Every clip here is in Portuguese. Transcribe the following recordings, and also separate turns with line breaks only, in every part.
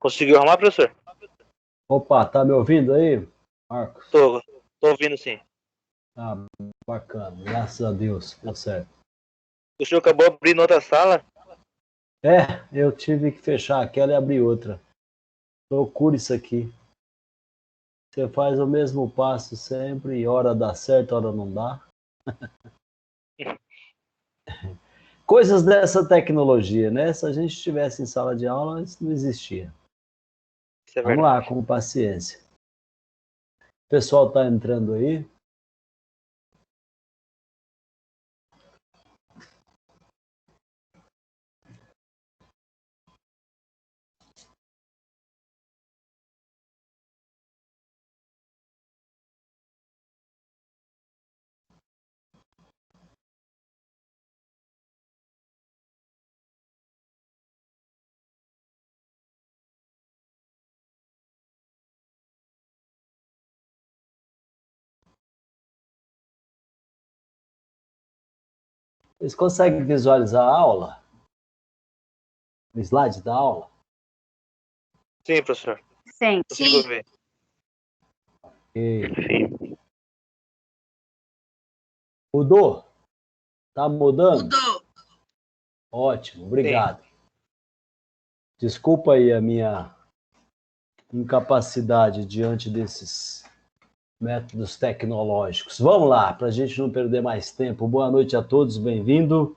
Conseguiu arrumar, professor?
Opa, tá me ouvindo aí, Marcos?
Tô ouvindo sim.
Ah, bacana, graças a Deus, deu certo.
O senhor acabou abrindo outra sala?
Eu tive que fechar aquela e abrir outra. Procure isso aqui. Você faz o mesmo passo sempre, e hora dá certo, hora não dá. Coisas dessa tecnologia, né? Se a gente estivesse em sala de aula, isso não existia.
Isso é
Vamos lá,
verdade.
com paciência. O pessoal tá entrando aí. Vocês conseguem visualizar a aula? O slide da aula?
Sim, professor.
Sim.
Consigo ver.
E...
Sim.
Mudou? Tá mudando?
Mudou.
Ótimo, obrigado. Desculpa aí a minha incapacidade diante desses métodos tecnológicos. Vamos lá, para a gente não perder mais tempo. Boa noite a todos, bem-vindo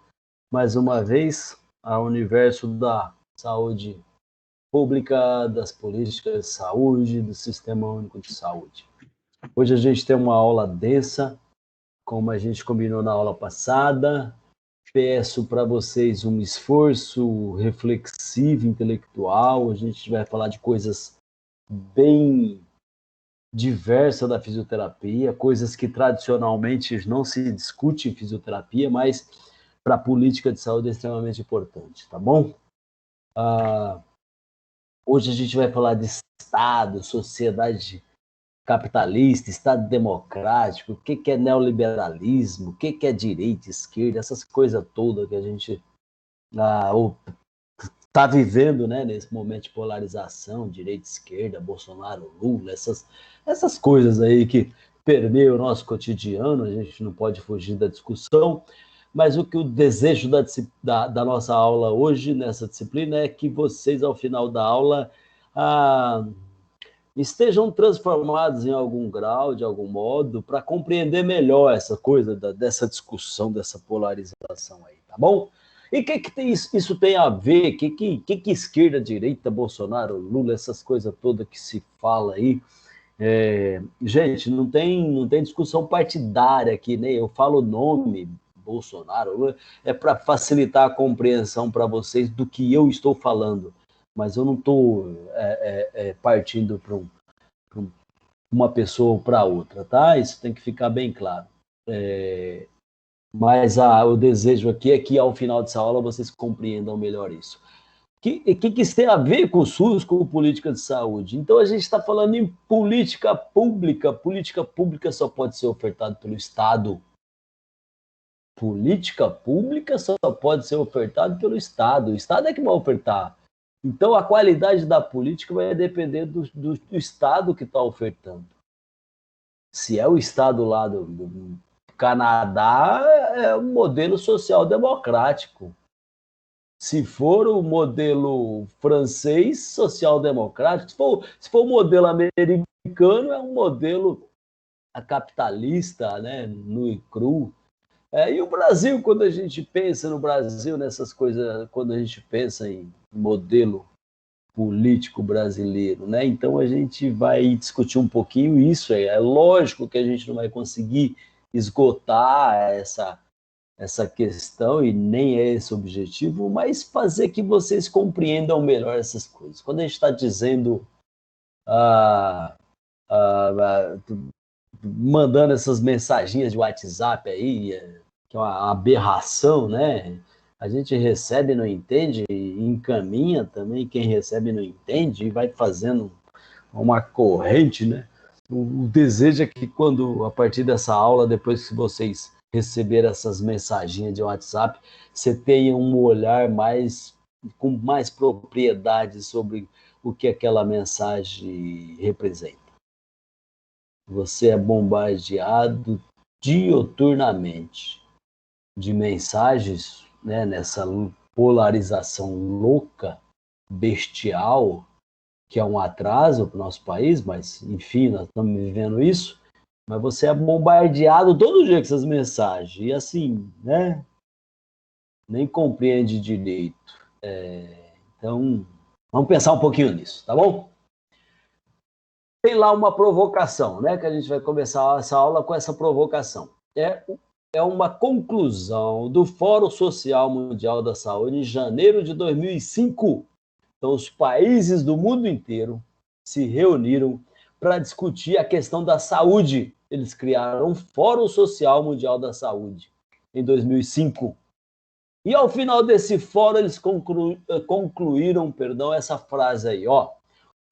mais uma vez ao universo da saúde pública, das políticas de saúde, do Sistema Único de Saúde. Hoje a gente tem uma aula densa, como a gente combinou na aula passada. Peço para vocês um esforço reflexivo, intelectual. A gente vai falar de coisas bem diversas da fisioterapia, coisas que tradicionalmente não se discute em fisioterapia, mas para a política de saúde é extremamente importante, tá bom? Hoje a gente vai falar de Estado, sociedade capitalista, Estado democrático, o que é neoliberalismo, o que é direita, esquerda, essas coisas todas que a gente está vivendo, né, nesse momento de polarização, direita, esquerda, Bolsonaro, Lula, essas coisas aí que permeiam o nosso cotidiano, a gente não pode fugir da discussão, mas o desejo da nossa aula hoje, nessa disciplina, é que vocês, ao final da aula, estejam transformados em algum grau, de algum modo, para compreender melhor essa coisa dessa discussão, dessa polarização aí, tá bom? E o que isso tem a ver? Que esquerda, direita, Bolsonaro, Lula, essas coisas todas que se fala aí? Gente, não tem discussão partidária aqui, né? Eu falo o nome, Bolsonaro, Lula, é para facilitar a compreensão para vocês do que eu estou falando. Mas eu não estou partindo para uma pessoa ou para outra, tá? Isso tem que ficar bem claro. Mas o desejo aqui é que, ao final dessa aula, vocês compreendam melhor isso. O que isso tem a ver com o SUS, com política de saúde? Então, a gente está falando em política pública. Política pública só pode ser ofertada pelo Estado. Política pública só pode ser ofertada pelo Estado. O Estado é que vai ofertar. Então, a qualidade da política vai depender do Estado que está ofertando. Se é o Estado lá do Canadá, é um modelo social-democrático. Se for o modelo francês, social-democrático. Se for o modelo americano, é um modelo capitalista, né, nu e cru. E o Brasil, quando a gente pensa no Brasil, nessas coisas, quando a gente pensa em modelo político brasileiro, né? Então a gente vai discutir um pouquinho isso. É lógico que a gente não vai conseguir esgotar essa questão, e nem é esse o objetivo, mas fazer que vocês compreendam melhor essas coisas. Quando a gente está dizendo, mandando essas mensaginhas de WhatsApp aí, que é uma aberração, né? A gente recebe, não entende, e encaminha também, quem recebe não entende, e vai fazendo uma corrente, né? O desejo é que a partir dessa aula, depois que vocês receberem essas mensaginhas de WhatsApp, você tenha um olhar com mais propriedade sobre o que aquela mensagem representa. Você é bombardeado dioturnamente de mensagens, né, nessa polarização louca, bestial, que é um atraso para o nosso país, mas, enfim, nós estamos vivendo isso, mas você é bombardeado todo dia com essas mensagens, e assim, né, nem compreende direito. Então, vamos pensar um pouquinho nisso, tá bom? Tem lá uma provocação, né, que a gente vai começar essa aula com essa provocação. É uma conclusão do Fórum Social Mundial da Saúde em janeiro de 2005. Então, os países do mundo inteiro se reuniram para discutir a questão da saúde. Eles criaram um Fórum Social Mundial da Saúde em 2005. E ao final desse fórum, eles concluíram, essa frase aí, ó.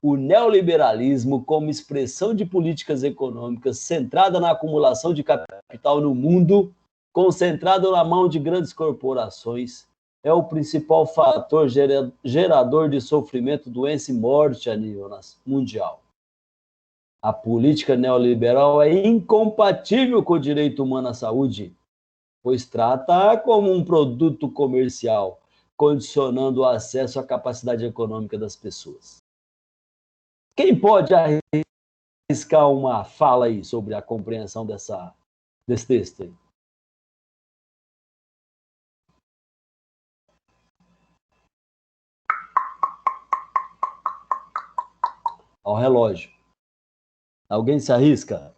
O neoliberalismo, como expressão de políticas econômicas centrada na acumulação de capital no mundo, concentrado na mão de grandes corporações, é o principal fator gerador de sofrimento, doença e morte a nível mundial. A política neoliberal é incompatível com o direito humano à saúde, pois trata como um produto comercial, condicionando o acesso à capacidade econômica das pessoas. Quem pode arriscar uma fala aí sobre a compreensão desse texto aí? Ao relógio. Alguém se arrisca?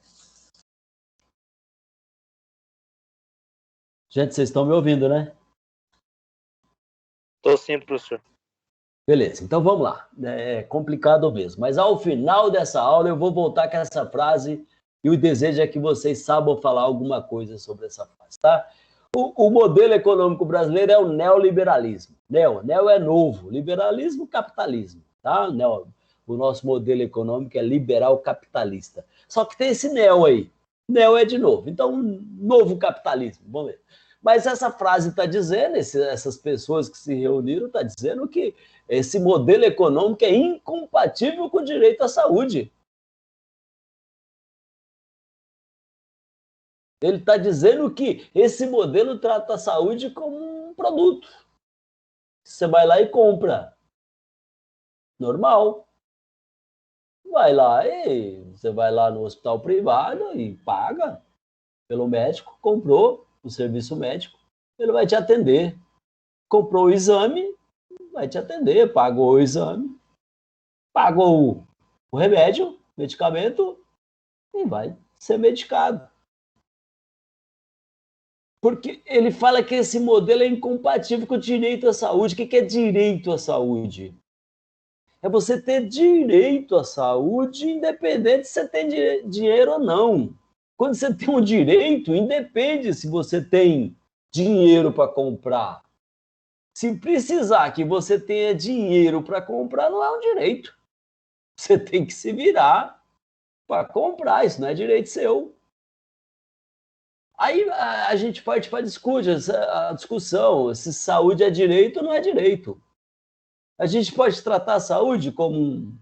Gente, vocês estão me ouvindo, né?
Tô sim, professor.
Beleza, então vamos lá. É complicado mesmo, mas ao final dessa aula eu vou voltar com essa frase e o desejo é que vocês saibam falar alguma coisa sobre essa frase, tá? O modelo econômico brasileiro é o neoliberalismo. Neo é novo, liberalismo, capitalismo, tá? O nosso modelo econômico é liberal capitalista. Só que tem esse neo aí. Neo é de novo. Então, novo capitalismo. Vamos ver. Mas essa frase está dizendo, essas pessoas que se reuniram, está dizendo que esse modelo econômico é incompatível com o direito à saúde. Ele está dizendo que esse modelo trata a saúde como um produto. Você vai lá e compra. Normal. Você vai lá no hospital privado e paga pelo médico, comprou o serviço médico, ele vai te atender. Comprou o exame, vai te atender, pagou o exame, pagou o remédio, medicamento e vai ser medicado. Porque ele fala que esse modelo é incompatível com o direito à saúde. O que é direito à saúde? É você ter direito à saúde, independente se você tem dinheiro ou não. Quando você tem um direito, independe se você tem dinheiro para comprar. Se precisar que você tenha dinheiro para comprar, não é um direito. Você tem que se virar para comprar, isso não é direito seu. Aí a gente parte para a discussão se saúde é direito ou não é direito. A gente pode tratar a saúde como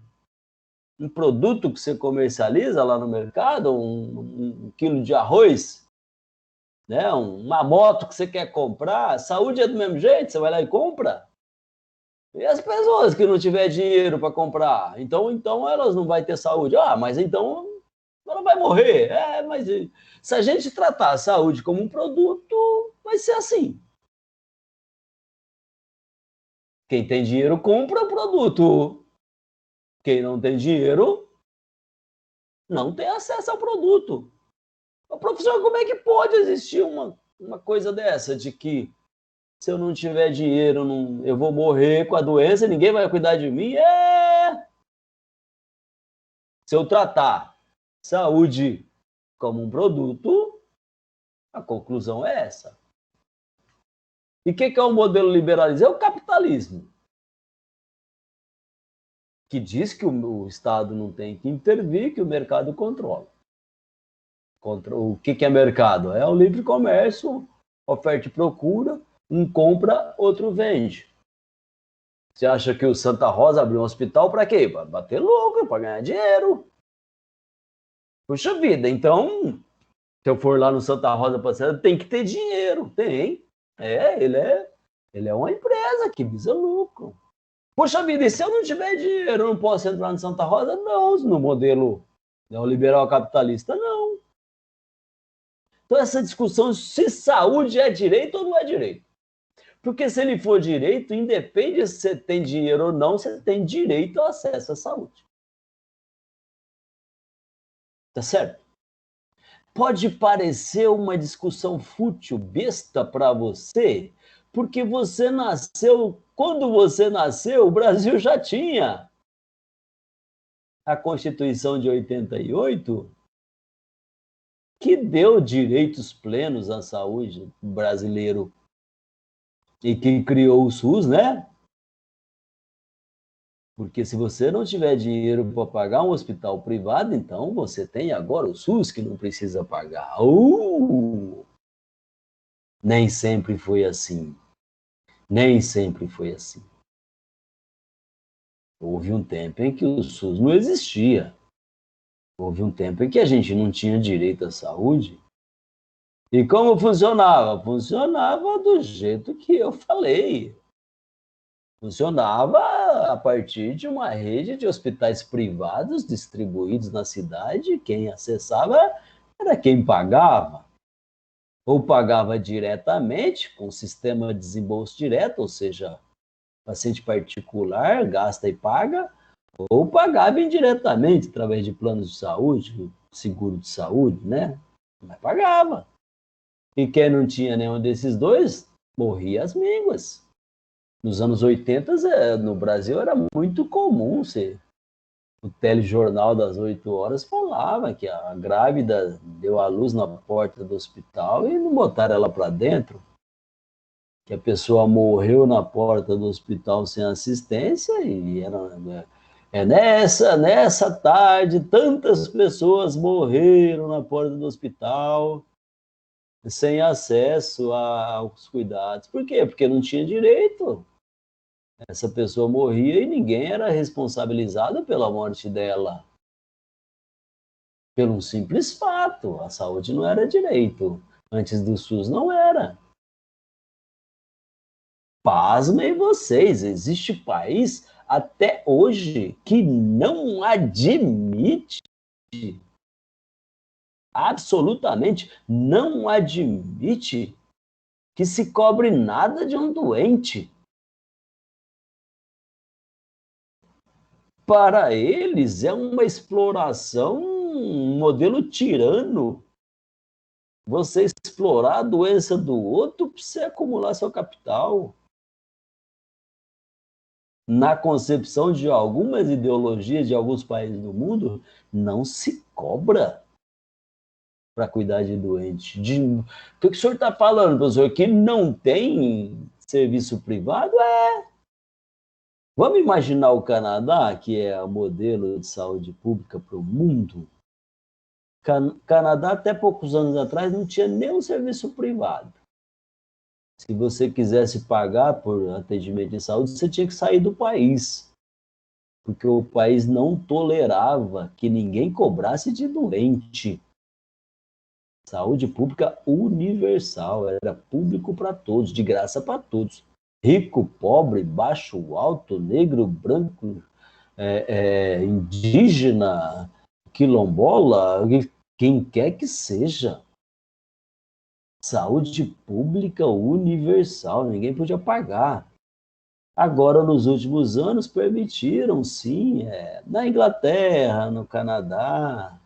um produto que você comercializa lá no mercado, um quilo de arroz, né? Uma moto que você quer comprar. Saúde é do mesmo jeito, você vai lá e compra. E as pessoas que não tiver dinheiro para comprar, então elas não vão ter saúde. Ah, mas então ela vai morrer. Mas se a gente tratar a saúde como um produto, vai ser assim. Quem tem dinheiro compra o produto. Quem não tem dinheiro não tem acesso ao produto. O professor, como é que pode existir uma coisa dessa, de que se eu não tiver dinheiro, eu vou morrer com a doença, ninguém vai cuidar de mim? Se eu tratar saúde como um produto, a conclusão é essa. E o que é o modelo liberalizado? É o capitalismo, que diz que o Estado não tem que intervir, que o mercado controla. O que é mercado? É o livre comércio, oferta e procura, um compra, outro vende. Você acha que o Santa Rosa abriu um hospital para quê? Para bater lucro, para ganhar dinheiro. Puxa vida, então, se eu for lá no Santa Rosa para tem que ter dinheiro. Tem. Ele é uma empresa que visa lucro. Poxa vida, e se eu não tiver dinheiro, eu não posso entrar no Santa Rosa? Não, no modelo neoliberal capitalista, não. Então, essa discussão se saúde é direito ou não é direito. Porque se ele for direito, independe se você tem dinheiro ou não, você tem direito ao acesso à saúde. Tá certo? Pode parecer uma discussão fútil, besta para você, porque você nasceu, quando você nasceu, o Brasil já tinha a Constituição de 88, que deu direitos plenos à saúde brasileiro e que criou o SUS, né? Porque se você não tiver dinheiro para pagar um hospital privado, então você tem agora o SUS que não precisa pagar. Nem sempre foi assim. Nem sempre foi assim. Houve um tempo em que o SUS não existia. Houve um tempo em que a gente não tinha direito à saúde. E como funcionava? Funcionava do jeito que eu falei. Funcionava a partir de uma rede de hospitais privados distribuídos na cidade. Quem acessava era quem pagava. Ou pagava diretamente, com sistema de desembolso direto, ou seja, paciente particular gasta e paga, ou pagava indiretamente, através de planos de saúde, seguro de saúde, né? Mas pagava. E quem não tinha nenhum desses dois, morria às mínguas. Nos anos 80, no Brasil, era muito comum o telejornal das 8 horas falava que a grávida deu à luz na porta do hospital e não botaram ela para dentro, que a pessoa morreu na porta do hospital sem assistência e nessa tarde tantas pessoas morreram na porta do hospital sem acesso aos cuidados. Por quê? Porque não tinha direito. Essa pessoa morria e ninguém era responsabilizado pela morte dela. Pelo simples fato, a saúde não era direito. Antes do SUS não era. Pasmem vocês, existe país até hoje que não admite, absolutamente não admite que se cobre nada de um doente. Para eles é uma exploração, um modelo tirano. Você explorar a doença do outro para você acumular seu capital. Na concepção de algumas ideologias de alguns países do mundo, não se cobra para cuidar de doente. O que o senhor está falando, professor? Que não tem serviço privado? Vamos imaginar o Canadá, que é o modelo de saúde pública para o mundo. Canadá, até poucos anos atrás, não tinha nenhum serviço privado. Se você quisesse pagar por atendimento de saúde, você tinha que sair do país, porque o país não tolerava que ninguém cobrasse de doente. Saúde pública universal, era público para todos, de graça para todos. Rico, pobre, baixo, alto, negro, branco, indígena, quilombola, quem quer que seja. Saúde pública universal, ninguém podia pagar. Agora, nos últimos anos, permitiram, sim, na Inglaterra, no Canadá,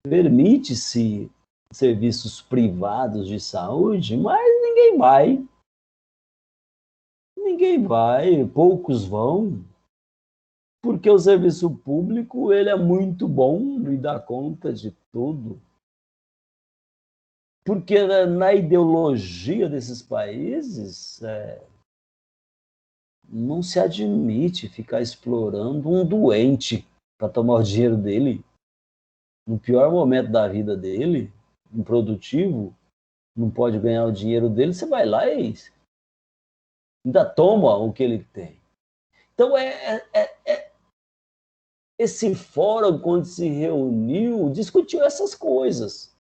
permite-se serviços privados de saúde, mas ninguém vai. Ninguém vai, poucos vão, porque o serviço público ele é muito bom e dá conta de tudo. Porque na ideologia desses países, não se admite ficar explorando um doente para tomar o dinheiro dele. No pior momento da vida dele, improdutivo, não pode ganhar o dinheiro dele, você vai lá e ainda toma o que ele tem. Então, esse fórum, quando se reuniu, discutiu essas coisas.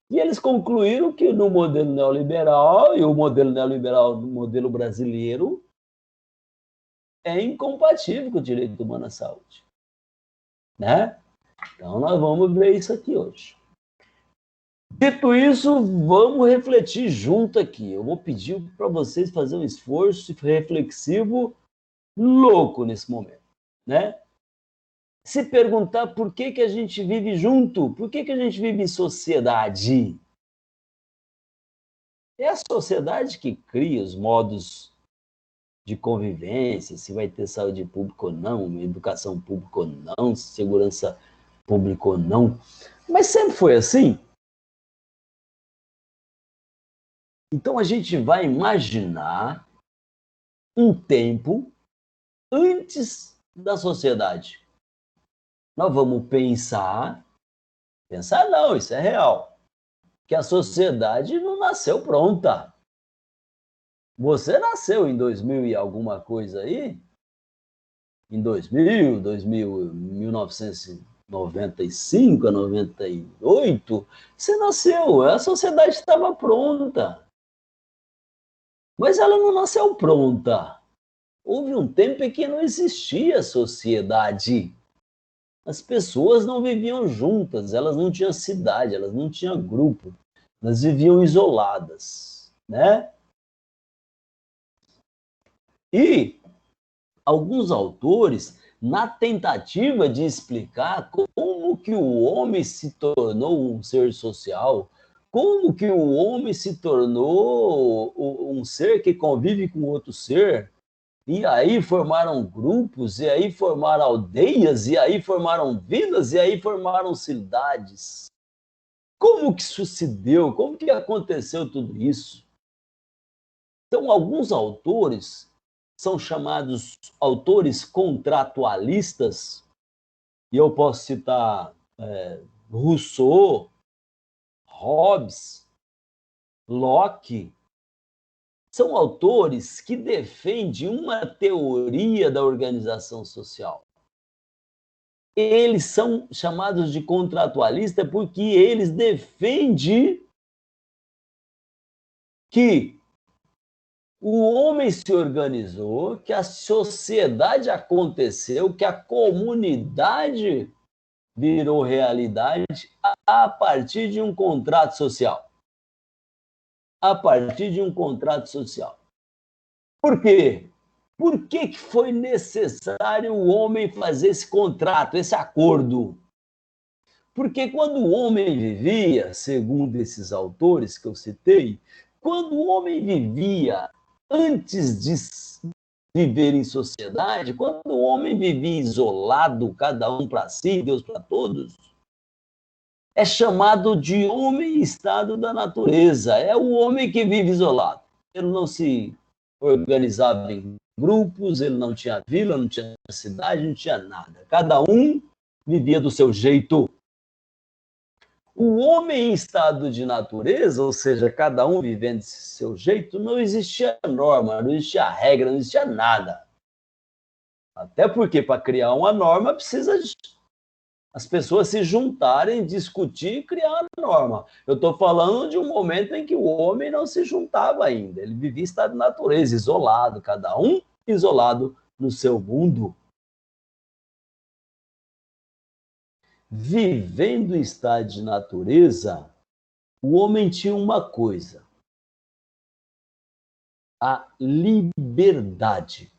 E eles concluíram que no modelo neoliberal, e o modelo neoliberal do modelo brasileiro, é incompatível com o direito humano à saúde. Né? Então, nós vamos ver isso aqui hoje. Dito isso, vamos refletir junto aqui. Eu vou pedir para vocês fazerem um esforço reflexivo louco nesse momento, né? Se perguntar por que a gente vive junto, por que a gente vive em sociedade? É a sociedade que cria os modos de convivência, se vai ter saúde pública ou não, educação pública ou não, segurança pública ou não. Mas sempre foi assim. Então a gente vai imaginar um tempo antes da sociedade. Nós vamos pensar não, isso é real, que a sociedade não nasceu pronta. Você nasceu em 2000 e alguma coisa aí? Em 2000, 1995, 98, você nasceu, a sociedade estava pronta. Mas ela não nasceu pronta. Houve um tempo em que não existia sociedade. As pessoas não viviam juntas, elas não tinham cidade, elas não tinham grupo, elas viviam isoladas, né? E alguns autores, na tentativa de explicar como que o homem se tornou um ser social, como que o homem se tornou um ser que convive com outro ser, e aí formaram grupos, e aí formaram aldeias, e aí formaram vilas, e aí formaram cidades. Como que isso se deu? Como que aconteceu tudo isso? Então, alguns autores são chamados autores contratualistas, e eu posso citar Rousseau, Hobbes, Locke. São autores que defendem uma teoria da organização social. Eles são chamados de contratualistas porque eles defendem que o homem se organizou, que a sociedade aconteceu, que a comunidade virou realidade a partir de um contrato social. A partir de um contrato social. Por quê? Por que foi necessário o homem fazer esse contrato, esse acordo? Porque quando o homem vivia, segundo esses autores que eu citei, quando o homem vivia antes de viver em sociedade, quando o homem vivia isolado, cada um para si, Deus para todos, é chamado de homem em estado da natureza. É o homem que vive isolado. Ele não se organizava em grupos, ele não tinha vila, não tinha cidade, não tinha nada. Cada um vivia do seu jeito. O homem em estado de natureza, ou seja, cada um vivendo do seu jeito, não existia norma, não existia regra, não existia nada. Até porque, para criar uma norma, precisa de as pessoas se juntarem, discutir e criar a norma. Eu estou falando de um momento em que o homem não se juntava ainda. Ele vivia em estado de natureza, isolado, cada um isolado no seu mundo. Vivendo em estado de natureza, o homem tinha uma coisa: a liberdade.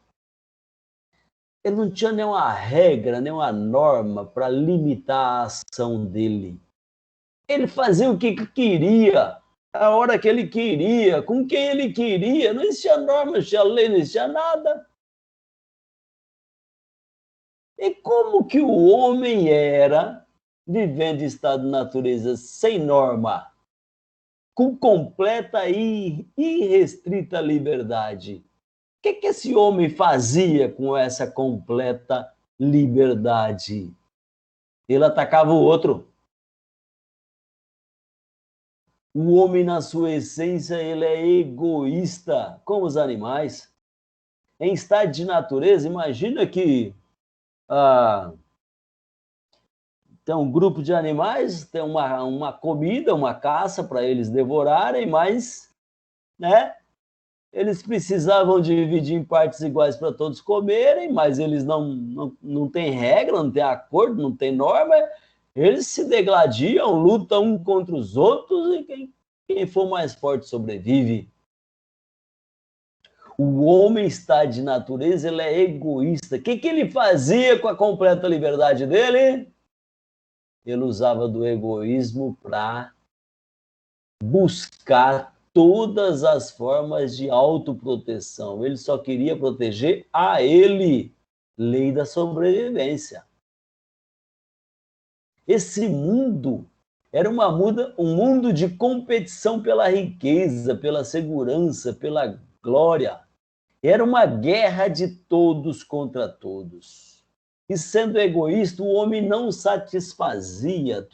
Ele não tinha nenhuma regra, nenhuma norma para limitar a ação dele. Ele fazia o que queria, a hora que ele queria, com quem ele queria. Não existia norma, não existia lei, não existia nada. E como que o homem era, vivendo em estado de natureza sem norma, com completa e irrestrita liberdade? O que esse homem fazia com essa completa liberdade? Ele atacava o outro. O homem, na sua essência, ele é egoísta, como os animais. Em estado de natureza, imagina que tem um grupo de animais, tem uma comida, uma caça para eles devorarem, mas, né, eles precisavam dividir em partes iguais para todos comerem, mas eles não têm regra, não têm acordo, não têm norma, eles se degladiam, lutam um contra os outros e quem for mais forte sobrevive. O homem está de natureza, ele é egoísta. O que ele fazia com a completa liberdade dele? Ele usava do egoísmo para buscar todas as formas de autoproteção. Ele só queria proteger a ele. Lei da sobrevivência. Esse mundo era um mundo de competição pela riqueza, pela segurança, pela glória. Era uma guerra de todos contra todos. E sendo egoísta, o homem não satisfazia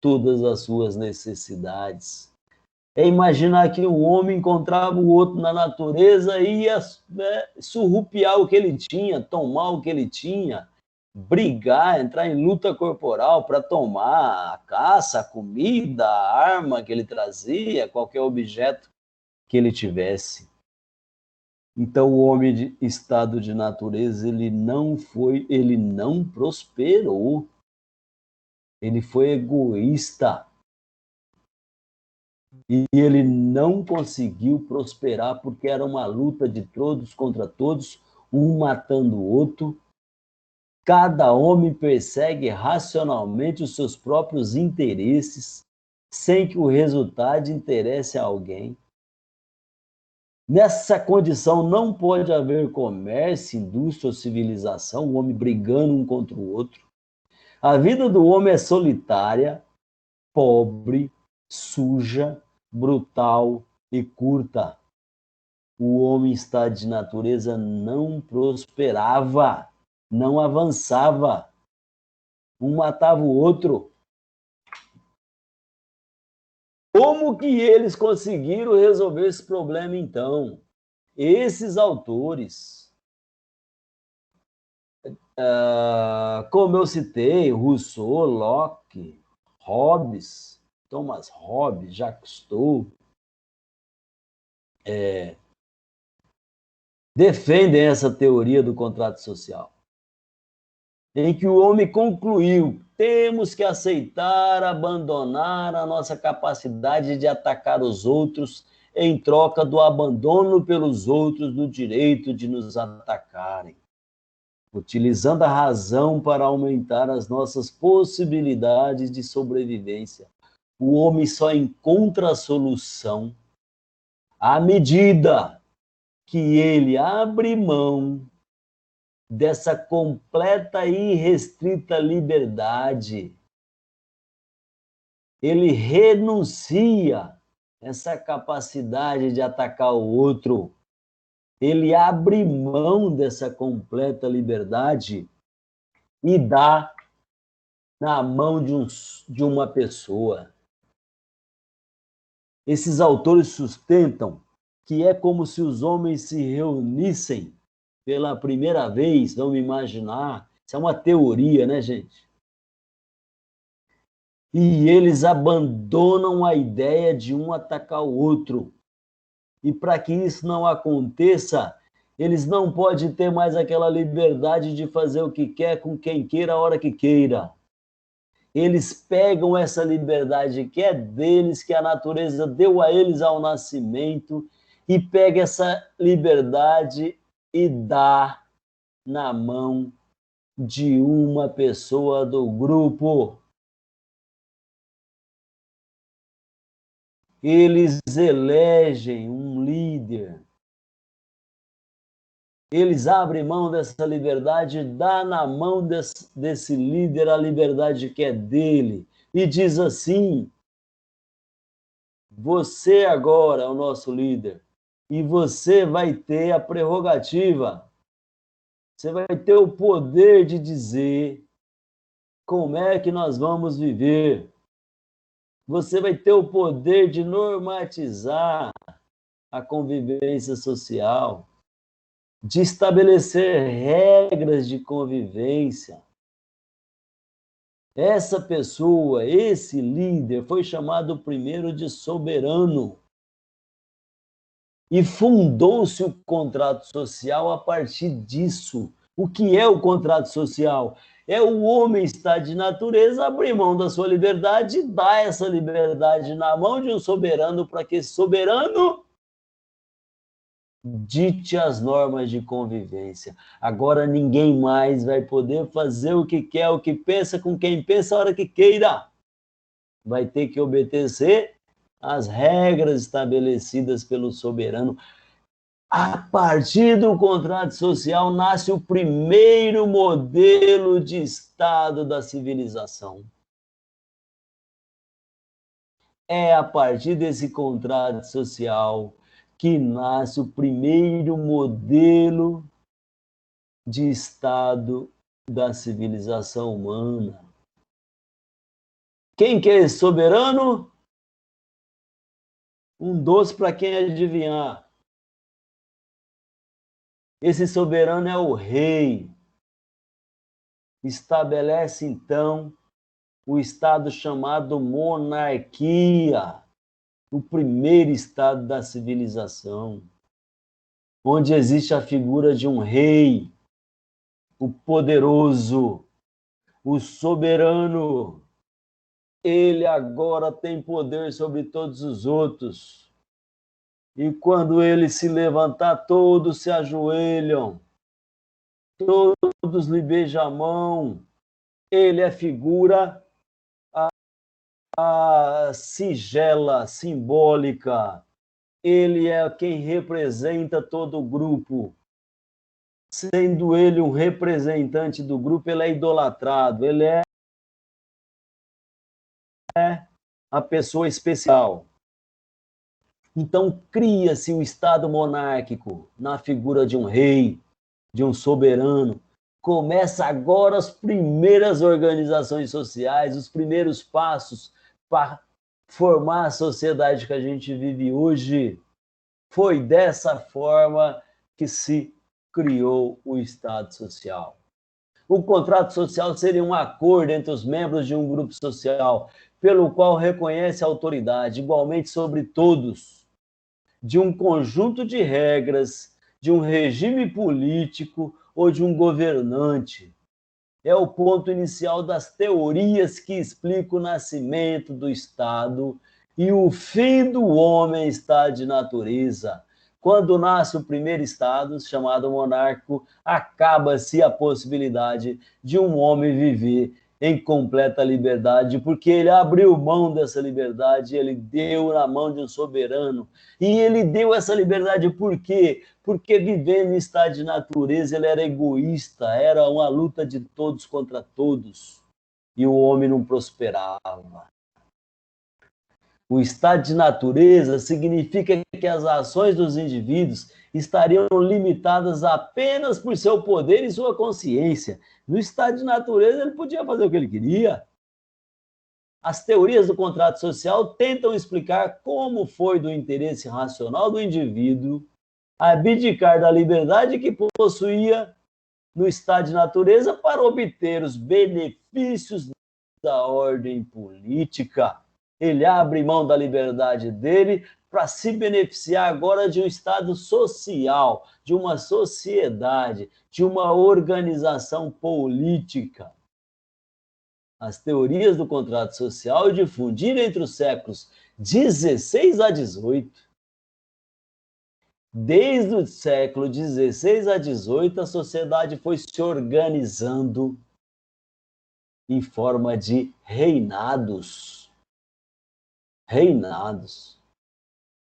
todas as suas necessidades. É imaginar que o homem encontrava o outro na natureza e ia, né, surrupiar o que ele tinha, tomar o que ele tinha, brigar, entrar em luta corporal para tomar a caça, a comida, a arma que ele trazia, qualquer objeto que ele tivesse. Então, o homem de estado de natureza, ele não prosperou. Ele foi egoísta. E ele não conseguiu prosperar porque era uma luta de todos contra todos, um matando o outro. Cada homem persegue racionalmente os seus próprios interesses, sem que o resultado interesse a alguém. Nessa condição não pode haver comércio, indústria ou civilização, o homem brigando um contra o outro. A vida do homem é solitária, pobre, suja, brutal e curta. O homem está de natureza não prosperava, não avançava. Um matava o outro. Como que eles conseguiram resolver esse problema, então? Esses autores, como eu citei, Rousseau, Locke, Hobbes, Thomas Hobbes, Jacques Cousteau, defendem essa teoria do contrato social, em que o homem concluiu: temos que aceitar, abandonar a nossa capacidade de atacar os outros em troca do abandono pelos outros do direito de nos atacarem, utilizando a razão para aumentar as nossas possibilidades de sobrevivência. O homem só encontra a solução à medida que ele abre mão dessa completa e irrestrita liberdade. Ele renuncia essa capacidade de atacar o outro. Ele abre mão dessa completa liberdade e dá na mão de uma pessoa. Esses autores sustentam que é como se os homens se reunissem pela primeira vez, vamos imaginar, isso é uma teoria, né, gente? E eles abandonam a ideia de um atacar o outro. E para que isso não aconteça, eles não podem ter mais aquela liberdade de fazer o que quer com quem queira, a hora que queira. Eles pegam essa liberdade que é deles, que a natureza deu a eles ao nascimento, e pega essa liberdade e dá na mão de uma pessoa do grupo. Eles elegem um líder. Eles abrem mão dessa liberdade, dá na mão desse líder a liberdade que é dele. E diz assim: você agora é o nosso líder. E você vai ter a prerrogativa, você vai ter o poder de dizer como é que nós vamos viver. Você vai ter o poder de normatizar a convivência social. de estabelecer regras de convivência. Essa pessoa, esse líder, foi chamado primeiro de soberano. E fundou-se o contrato social a partir disso. O que é o contrato social? É o homem estar de natureza, abrir mão da sua liberdade e dar essa liberdade na mão de um soberano para que esse soberano dite as normas de convivência. Agora ninguém mais vai poder fazer o que quer, o que pensa, com quem pensa, a hora que queira. Vai ter que obedecer às regras estabelecidas pelo soberano. A partir do contrato social nasce o primeiro modelo de Estado da civilização. É a partir desse contrato social que nasce o primeiro modelo de Estado da civilização humana. Quem que é esse soberano? Um doce para quem adivinhar. Esse soberano é o rei. Estabelece, então, o estado chamado monarquia, o primeiro estado da civilização, onde existe a figura de um rei, o poderoso, o soberano. Ele agora tem poder sobre todos os outros. E quando ele se levantar, todos se ajoelham, todos lhe beijam a mão. Ele é figura sigela, simbólica. Ele é quem representa todo o grupo. Sendo ele um representante do grupo, ele é idolatrado, ele é a pessoa especial. Então, cria-se o Estado monárquico na figura de um rei, de um soberano. Começa agora as primeiras organizações sociais, os primeiros passos para formar a sociedade que a gente vive hoje. Foi dessa forma que se criou o Estado social. O contrato social seria um acordo entre os membros de um grupo social, pelo qual reconhece a autoridade igualmente sobre todos, de um conjunto de regras, de um regime político ou de um governante. É o ponto inicial das teorias que explicam o nascimento do Estado e o fim do homem estado de natureza. Quando nasce o primeiro Estado, chamado monárquico, acaba-se a possibilidade de um homem viver em completa liberdade, porque ele abriu mão dessa liberdade, ele deu na mão de um soberano. E ele deu essa liberdade por quê? Porque vivendo em estado de natureza, ele era egoísta, era uma luta de todos contra todos, e o homem não prosperava. O estado de natureza significa que as ações dos indivíduos estariam limitadas apenas por seu poder e sua consciência. No estado de natureza, ele podia fazer o que ele queria. As teorias do contrato social tentam explicar como foi do interesse racional do indivíduo abdicar da liberdade que possuía no estado de natureza para obter os benefícios da ordem política. Ele abre mão da liberdade dele para se beneficiar agora de um estado social, de uma sociedade, de uma organização política. As teorias do contrato social difundiram entre os séculos 16 a 18. Desde o século 16 a 18, a sociedade foi se organizando em forma de reinados. Reinados.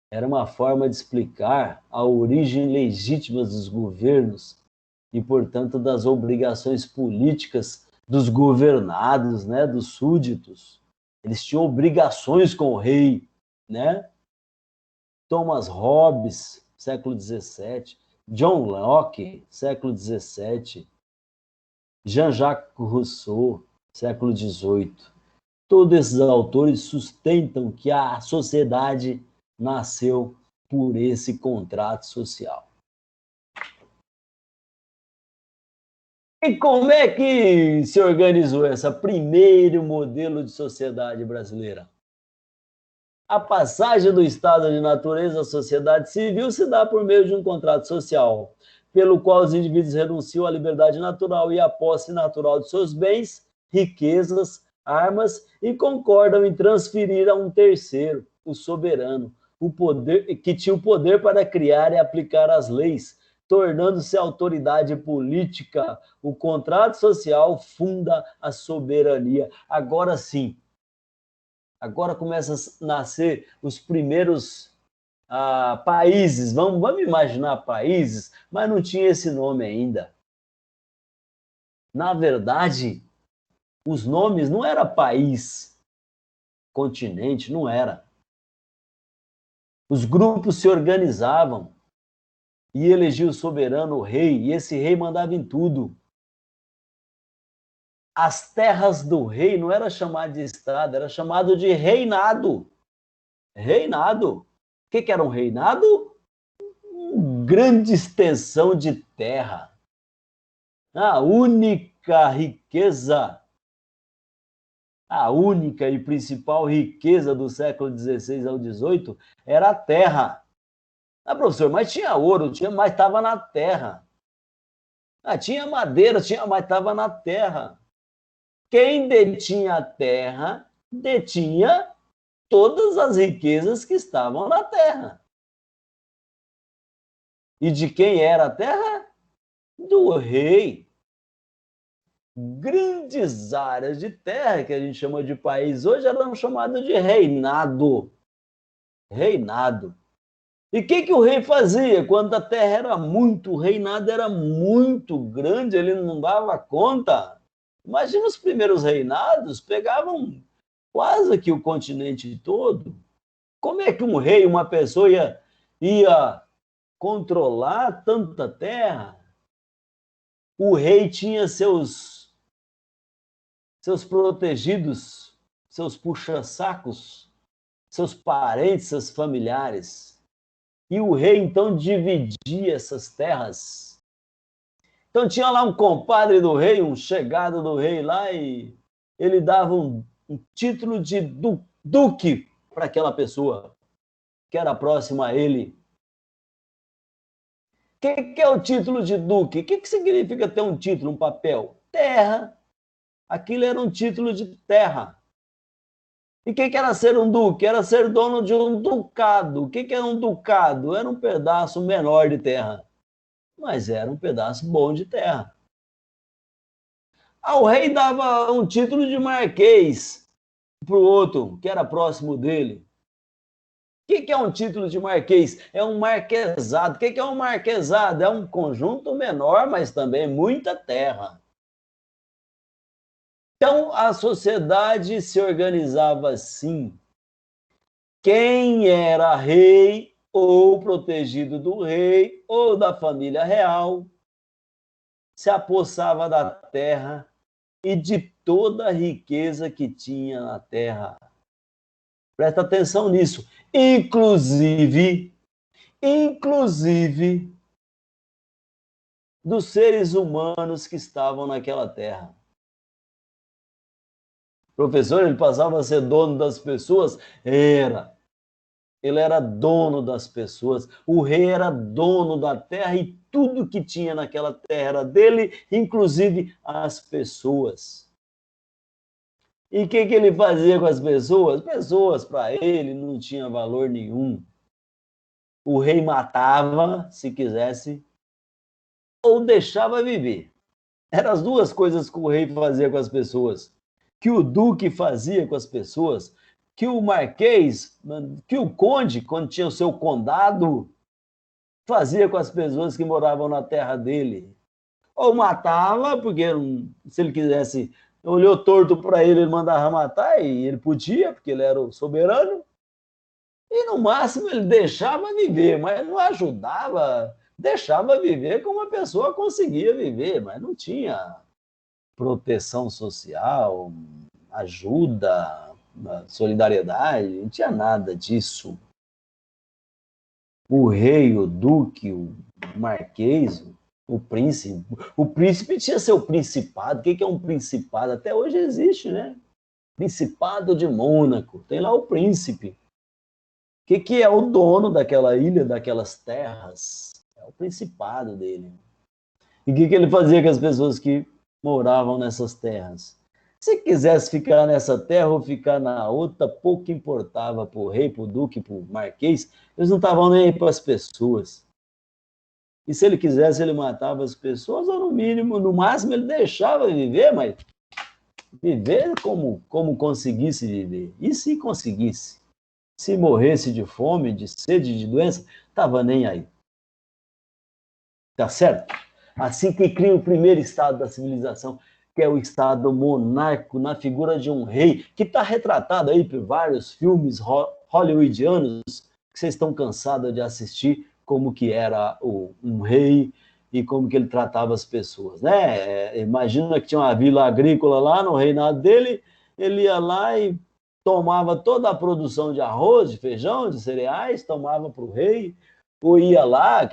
Era uma forma de explicar a origem legítima dos governos e, portanto, das obrigações políticas dos governados, né, dos súditos. Eles tinham obrigações com o rei, né? Thomas Hobbes, século XVII, John Locke, século XVII, Jean-Jacques Rousseau, século XVIII. Todos esses autores sustentam que a sociedade nasceu por esse contrato social. E como é que se organizou esse primeiro modelo de sociedade brasileira? A passagem do estado de natureza à sociedade civil se dá por meio de um contrato social, pelo qual os indivíduos renunciam à liberdade natural e à posse natural de seus bens, riquezas, armas e concordam em transferir a um terceiro, o soberano, o poder, que tinha o poder para criar e aplicar as leis, tornando-se autoridade política. O contrato social funda a soberania. Agora sim, agora começam a nascer os primeiros países, vamos imaginar países, mas não tinha esse nome ainda. Na verdade, os nomes não era país, continente, não era. Os grupos se organizavam e elegiam o soberano, o rei, e esse rei mandava em tudo. As terras do rei não era chamado de estado, era chamado de reinado. Reinado. O que era um reinado? Uma grande extensão de terra. A única riqueza, a única e principal riqueza do século XVI ao XVIII era a terra. Ah, professor, mas tinha ouro, mas estava na terra. Ah, tinha madeira, mas estava na terra. Quem detinha a terra, detinha todas as riquezas que estavam na terra. E de quem era a terra? Do rei. Grandes áreas de terra, que a gente chama de país hoje, eram chamadas de reinado. Reinado. E o que o rei fazia? Quando a terra era muito, o reinado era muito grande, ele não dava conta. Imagina os primeiros reinados, pegavam quase que o continente todo. Como é que um rei, uma pessoa ia controlar tanta terra? O rei tinha seus protegidos, seus puxa-sacos, seus parentes, seus familiares. E o rei, então, dividia essas terras. Então, tinha lá um compadre do rei, um chegado do rei lá, e ele dava um título de duque para aquela pessoa que era próxima a ele. O que é o título de duque? O que significa ter um título, um papel? Terra. Aquilo era um título de terra. E o que era ser um duque? Era ser dono de um ducado. O que era um ducado? Era um pedaço menor de terra, mas era um pedaço bom de terra. O rei dava um título de marquês para o outro, que era próximo dele. O que é um título de marquês? É um marquesado. O que é um marquesado? É um conjunto menor, mas também muita terra. Então, a sociedade se organizava assim. Quem era rei ou protegido do rei ou da família real se apossava da terra e de toda a riqueza que tinha na terra. Presta atenção nisso. Inclusive dos seres humanos que estavam naquela terra. O professor, ele passava a ser dono das pessoas? Era. Ele era dono das pessoas. O rei era dono da terra e tudo que tinha naquela terra era dele, inclusive as pessoas. E o que ele fazia com as pessoas? Pessoas, para ele, não tinha valor nenhum. O rei matava, se quisesse, ou deixava viver. Eram as duas coisas que o rei fazia com as pessoas. Que o duque fazia com as pessoas, que o marquês, que o conde, quando tinha o seu condado, fazia com as pessoas que moravam na terra dele. Ou matava, porque se ele quisesse, olhou torto para ele, ele mandava matar, e ele podia, porque ele era o soberano. E no máximo ele deixava viver, mas não ajudava, deixava viver como a pessoa conseguia viver, mas não tinha proteção social, ajuda, solidariedade, não tinha nada disso. O rei, o duque, o marquês, O príncipe. O príncipe tinha seu principado. O que é um principado? Até hoje existe, né? Principado de Mônaco. Tem lá o príncipe. O que é o dono daquela ilha, daquelas terras? É o principado dele. E o que ele fazia com as pessoas que moravam nessas terras? Se quisesse ficar nessa terra ou ficar na outra, pouco importava para o rei, para o duque, para o marquês, eles não estavam nem aí para as pessoas. E se ele quisesse, ele matava as pessoas, ou no mínimo, no máximo, ele deixava viver, mas viver como conseguisse viver. E se conseguisse? Se morresse de fome, de sede, de doença, estava nem aí. Tá certo? Assim que cria o primeiro estado da civilização, que é o estado monárquico, na figura de um rei, que está retratado aí por vários filmes hollywoodianos, que vocês estão cansados de assistir, como que era um rei e como que ele tratava as pessoas, né? Imagina que tinha uma vila agrícola lá no reinado dele, ele ia lá e tomava toda a produção de arroz, de feijão, de cereais, tomava para o rei, ou ia lá,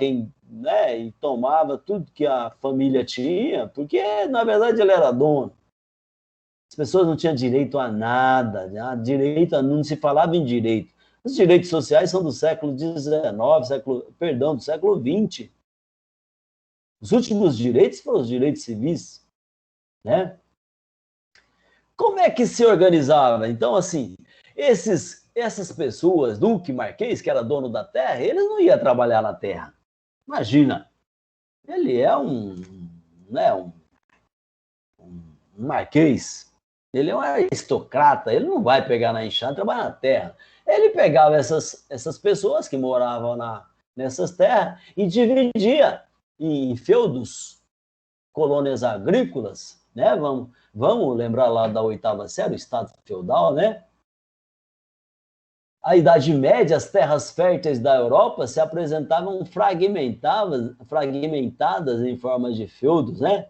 né, e tomava tudo que a família tinha, porque, na verdade, ele era dono. As pessoas não tinham direito a nada, né? Não se falava em direito. Os direitos sociais são do século XIX, do século XX. Os últimos direitos foram os direitos civis, né? Como é que se organizava? Então, assim, essas pessoas, Duque, Marquês, que era dono da terra, eles não iam trabalhar na terra. Imagina, ele é né, um marquês, ele é um aristocrata, ele não vai pegar na enxada e trabalhar na terra. Ele pegava essas pessoas que moravam nessas terras e dividia em feudos, colônias agrícolas, né? Vamos lembrar lá da oitava série, o Estado feudal, né? A Idade Média, as terras férteis da Europa se apresentavam fragmentadas em forma de feudos, né?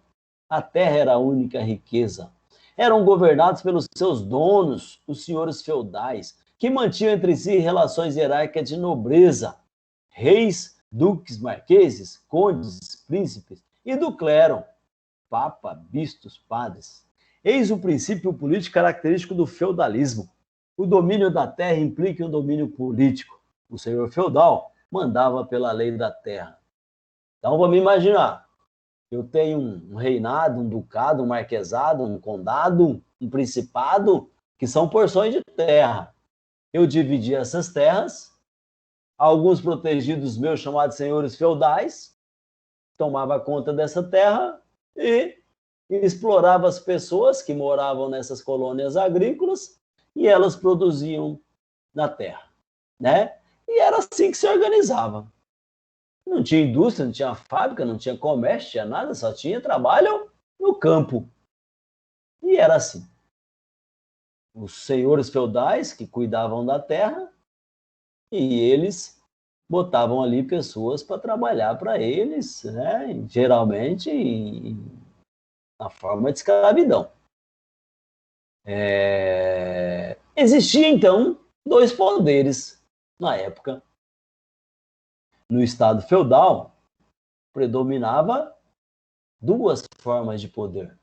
A terra era a única riqueza. Eram governados pelos seus donos, os senhores feudais, que mantinham entre si relações hierárquicas de nobreza, reis, duques, marqueses, condes, príncipes, e do clero, papa, bispos, padres. Eis o princípio político característico do feudalismo. O domínio da terra implica um domínio político. O senhor feudal mandava pela lei da terra. Então vamos imaginar, eu tenho um reinado, um ducado, um marquesado, um condado, um principado, que são porções de terra. Eu dividi essas terras, alguns protegidos meus, chamados senhores feudais, tomava conta dessa terra e explorava as pessoas que moravam nessas colônias agrícolas e elas produziam na terra, né? E era assim que se organizava. Não tinha indústria, não tinha fábrica, não tinha comércio, tinha nada, só tinha trabalho no campo. E era assim. Os senhores feudais que cuidavam da terra e eles botavam ali pessoas para trabalhar para eles, né? Geralmente na forma de escravidão. Existia, então, dois poderes na época. No Estado feudal, predominava duas formas de poder.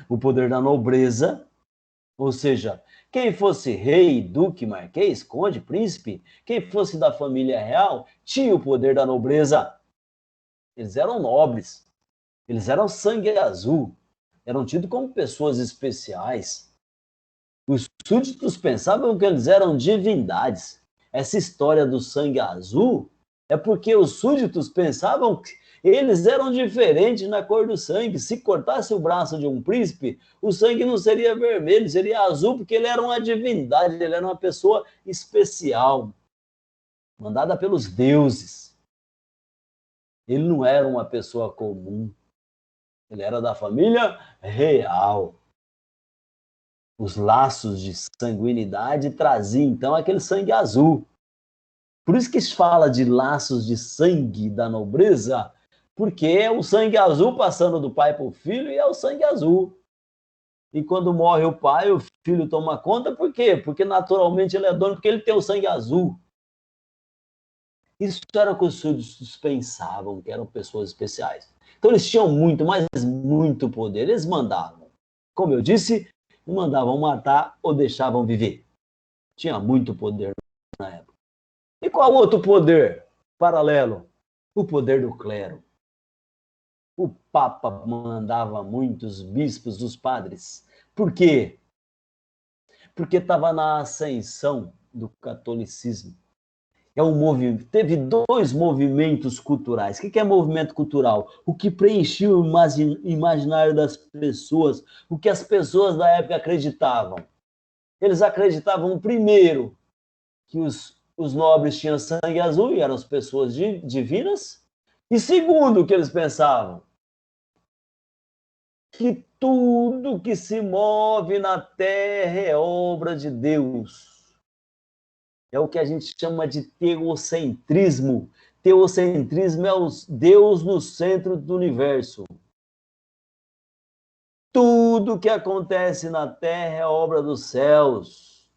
O poder da nobreza, ou seja, quem fosse rei, duque, marquês, conde, príncipe, quem fosse da família real, tinha o poder da nobreza. Eles eram nobres, eles eram sangue azul, eram tidos como pessoas especiais. Os súditos pensavam que eles eram divindades. Essa história do sangue azul é porque os súditos pensavam que eles eram diferentes na cor do sangue. Se cortasse o braço de um príncipe, o sangue não seria vermelho, seria azul, porque ele era uma divindade, ele era uma pessoa especial, mandada pelos deuses. Ele não era uma pessoa comum, ele era da família real. Os laços de sanguinidade traziam, então, aquele sangue azul. Por isso que se fala de laços de sangue da nobreza, porque é o sangue azul passando do pai para o filho e é o sangue azul. E quando morre o pai, o filho toma conta, por quê? Porque naturalmente ele é dono, porque ele tem o sangue azul. Isso era o que os súditos pensavam, que eram pessoas especiais. Então eles tinham muito, mas muito poder. Eles mandavam. Como eu disse, mandavam matar ou deixavam viver. Tinha muito poder na época. E qual outro poder paralelo? O poder do clero. O Papa mandava muitos bispos, os padres. Por quê? Porque estava na ascensão do catolicismo. Teve dois movimentos culturais. O que é movimento cultural? O que preenchia o imaginário das pessoas, o que as pessoas da época acreditavam. Eles acreditavam, primeiro, que os nobres tinham sangue azul e eram as pessoas divinas. E segundo, o que eles pensavam? Que tudo que se move na terra é obra de Deus. É o que a gente chama de teocentrismo. Teocentrismo é o Deus no centro do universo. Tudo que acontece na terra é obra dos céus.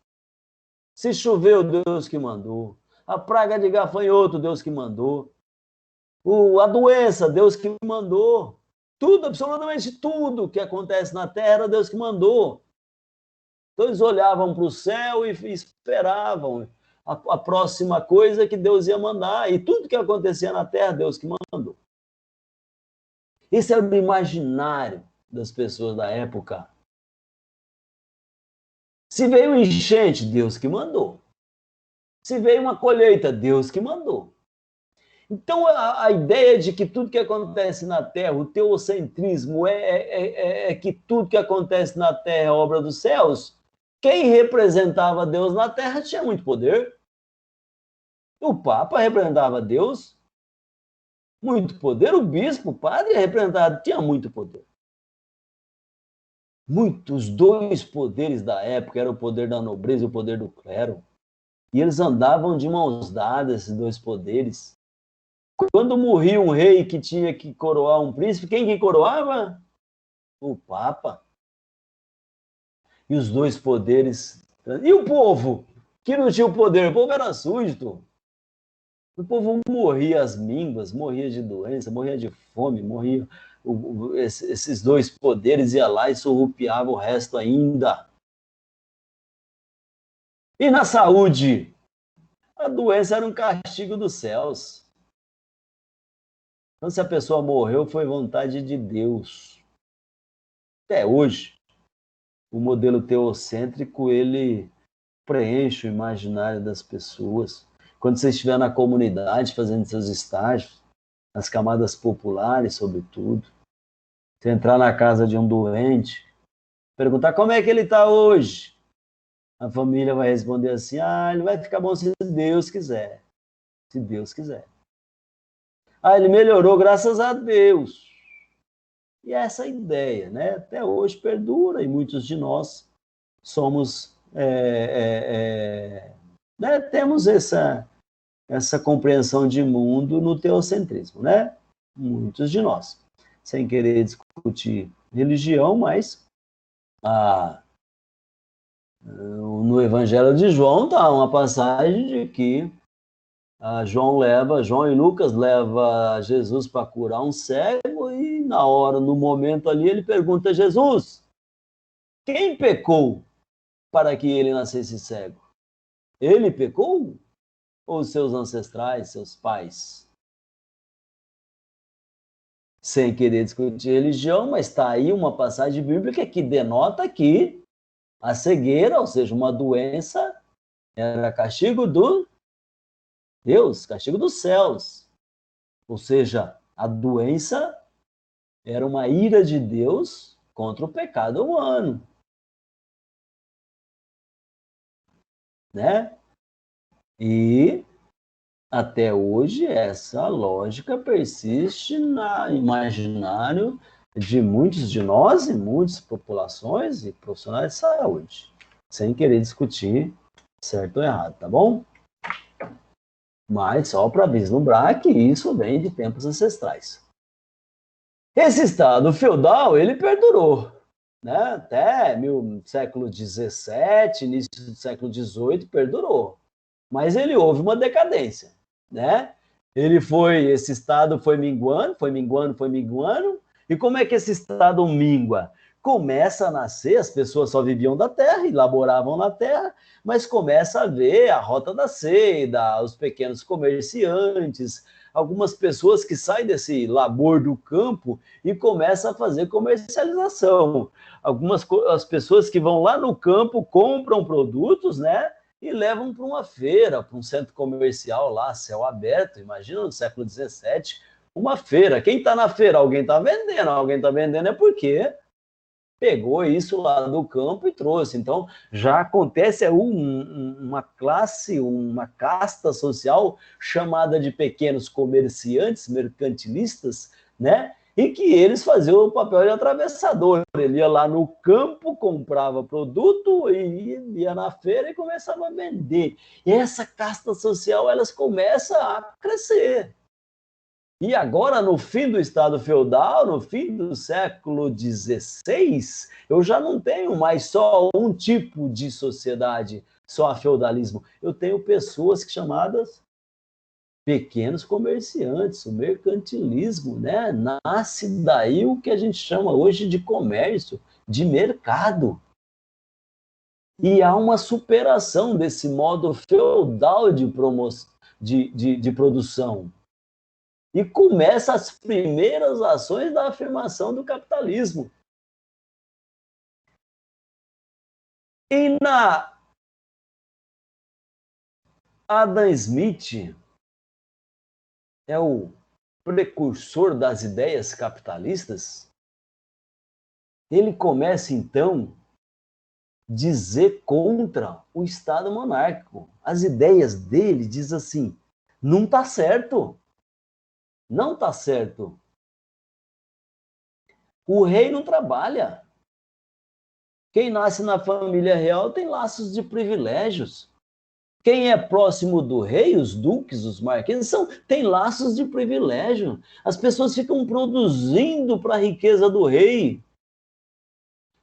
Se choveu, Deus que mandou. A praga de gafanhoto, Deus que mandou. A doença, Deus que mandou. Tudo, absolutamente tudo que acontece na terra, Deus que mandou. Então eles olhavam para o céu e esperavam a próxima coisa que Deus ia mandar. E tudo que acontecia na terra, Deus que mandou. Esse era o imaginário das pessoas da época. Se veio enchente, Deus que mandou. Se veio uma colheita, Deus que mandou. Então, a ideia de que tudo que acontece na Terra, o teocentrismo é que tudo que acontece na Terra é obra dos céus, quem representava Deus na Terra tinha muito poder. O Papa representava Deus, muito poder. O bispo, o padre representava, tinha muito poder. Os dois poderes da época eram o poder da nobreza e o poder do clero. E eles andavam de mãos dadas, esses dois poderes. Quando morria um rei que tinha que coroar um príncipe, quem que coroava? O Papa. E os dois poderes. E o povo? Que não tinha o poder, o povo era súdito. O povo morria às mínguas, morria de doença, morria de fome, morria. Esses dois poderes iam lá e surrupiavam o resto ainda. E na saúde? A doença era um castigo dos céus. Então, se a pessoa morreu, foi vontade de Deus. Até hoje, o modelo teocêntrico, ele preenche o imaginário das pessoas. Quando você estiver na comunidade, fazendo seus estágios, nas camadas populares, sobretudo, você entrar na casa de um doente, perguntar como é que ele está hoje. A família vai responder assim, ele vai ficar bom se Deus quiser. Se Deus quiser. Ele melhorou, graças a Deus. E essa ideia, né, até hoje perdura, e muitos de nós somos, né, temos essa compreensão de mundo no teocentrismo, né? Muitos de nós. Sem querer discutir religião, mas no Evangelho de João está uma passagem de que João e Lucas leva Jesus para curar um cego e no momento ali, ele pergunta a Jesus, quem pecou para que ele nascesse cego? Ele pecou ou seus ancestrais, seus pais? Sem querer discutir religião, mas está aí uma passagem bíblica que denota que a cegueira, ou seja, uma doença, era castigo do Deus, castigo dos céus. Ou seja, a doença era uma ira de Deus contra o pecado humano. Né? E até hoje essa lógica persiste no imaginário de muitos de nós e muitas populações e profissionais de saúde, sem querer discutir certo ou errado, tá bom? Mas só para vislumbrar que isso vem de tempos ancestrais. Esse estado feudal, ele perdurou, né? Até século XVII, início do século XVIII, perdurou. Mas ele houve uma decadência. né? Esse estado foi minguando, foi minguando, foi minguando. E como é que esse estado mingua? Começa a nascer, as pessoas só viviam da terra e laboravam na terra, mas começa a ver a rota da seda, os pequenos comerciantes, algumas pessoas que saem desse labor do campo e começam a fazer comercialização. As pessoas que vão lá no campo compram produtos, né? E levam para uma feira, para um centro comercial lá, céu aberto. Imagina no século XVII, uma feira. Quem está na feira? Alguém está vendendo. Alguém está vendendo é porque pegou isso lá do campo e trouxe. Então, já acontece uma classe, uma casta social chamada de pequenos comerciantes, mercantilistas, né? E que eles faziam o papel de atravessador. Ele ia lá no campo, comprava produto, e ia na feira e começava a vender. E essa casta social, elas começam a crescer. E agora, no fim do Estado feudal, no fim do século XVI, eu já não tenho mais só um tipo de sociedade, só feudalismo. Eu tenho pessoas chamadas pequenos comerciantes, o mercantilismo, né? Nasce daí o que a gente chama hoje de comércio, de mercado. E há uma superação desse modo feudal de produção. E começa as primeiras ações da afirmação do capitalismo. E na Adam Smith é o precursor das ideias capitalistas. Ele começa então a dizer contra o Estado monárquico. As ideias dele diz assim: não está certo. Não está certo. O rei não trabalha. Quem nasce na família real tem laços de privilégios. Quem é próximo do rei, os duques, os marqueses, tem laços de privilégio. As pessoas ficam produzindo para a riqueza do rei.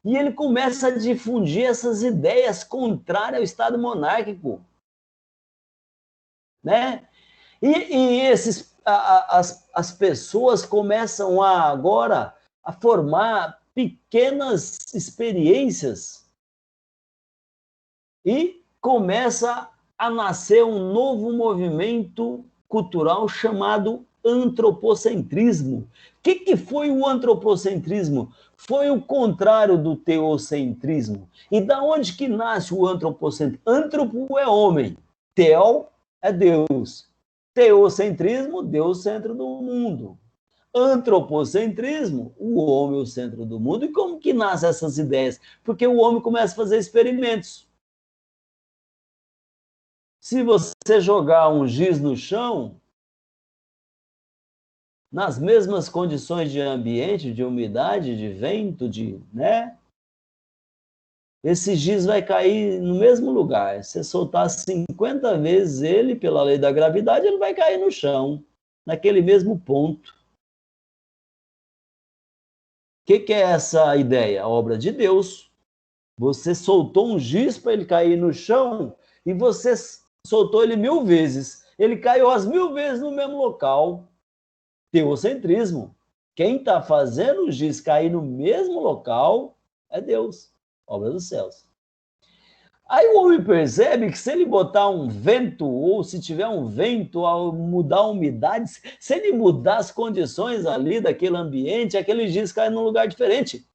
E ele começa a difundir essas ideias contrárias ao Estado monárquico. Né? As pessoas começam agora a formar pequenas experiências e começa a nascer um novo movimento cultural chamado antropocentrismo. O que foi o antropocentrismo? Foi o contrário do teocentrismo. E da onde que nasce o antropocentrismo? Antropo é homem, teo é Deus. Teocentrismo, Deus centro do mundo. Antropocentrismo, o homem é o centro do mundo. E como que nascem essas ideias? Porque o homem começa a fazer experimentos. Se você jogar um giz no chão, nas mesmas condições de ambiente, de umidade, de vento, né? Esse giz vai cair no mesmo lugar. Se você soltar 50 vezes ele, pela lei da gravidade, ele vai cair no chão, naquele mesmo ponto. O que é essa ideia? A obra de Deus. Você soltou um giz para ele cair no chão e você soltou ele 1000 vezes. Ele caiu as 1000 vezes no mesmo local. Teocentrismo. Quem está fazendo o giz cair no mesmo local é Deus, obra dos céus. Aí o homem percebe que se ele botar um vento, ou se tiver um vento ao mudar a umidade, se ele mudar as condições ali daquele ambiente, aquele giz cai num lugar diferente.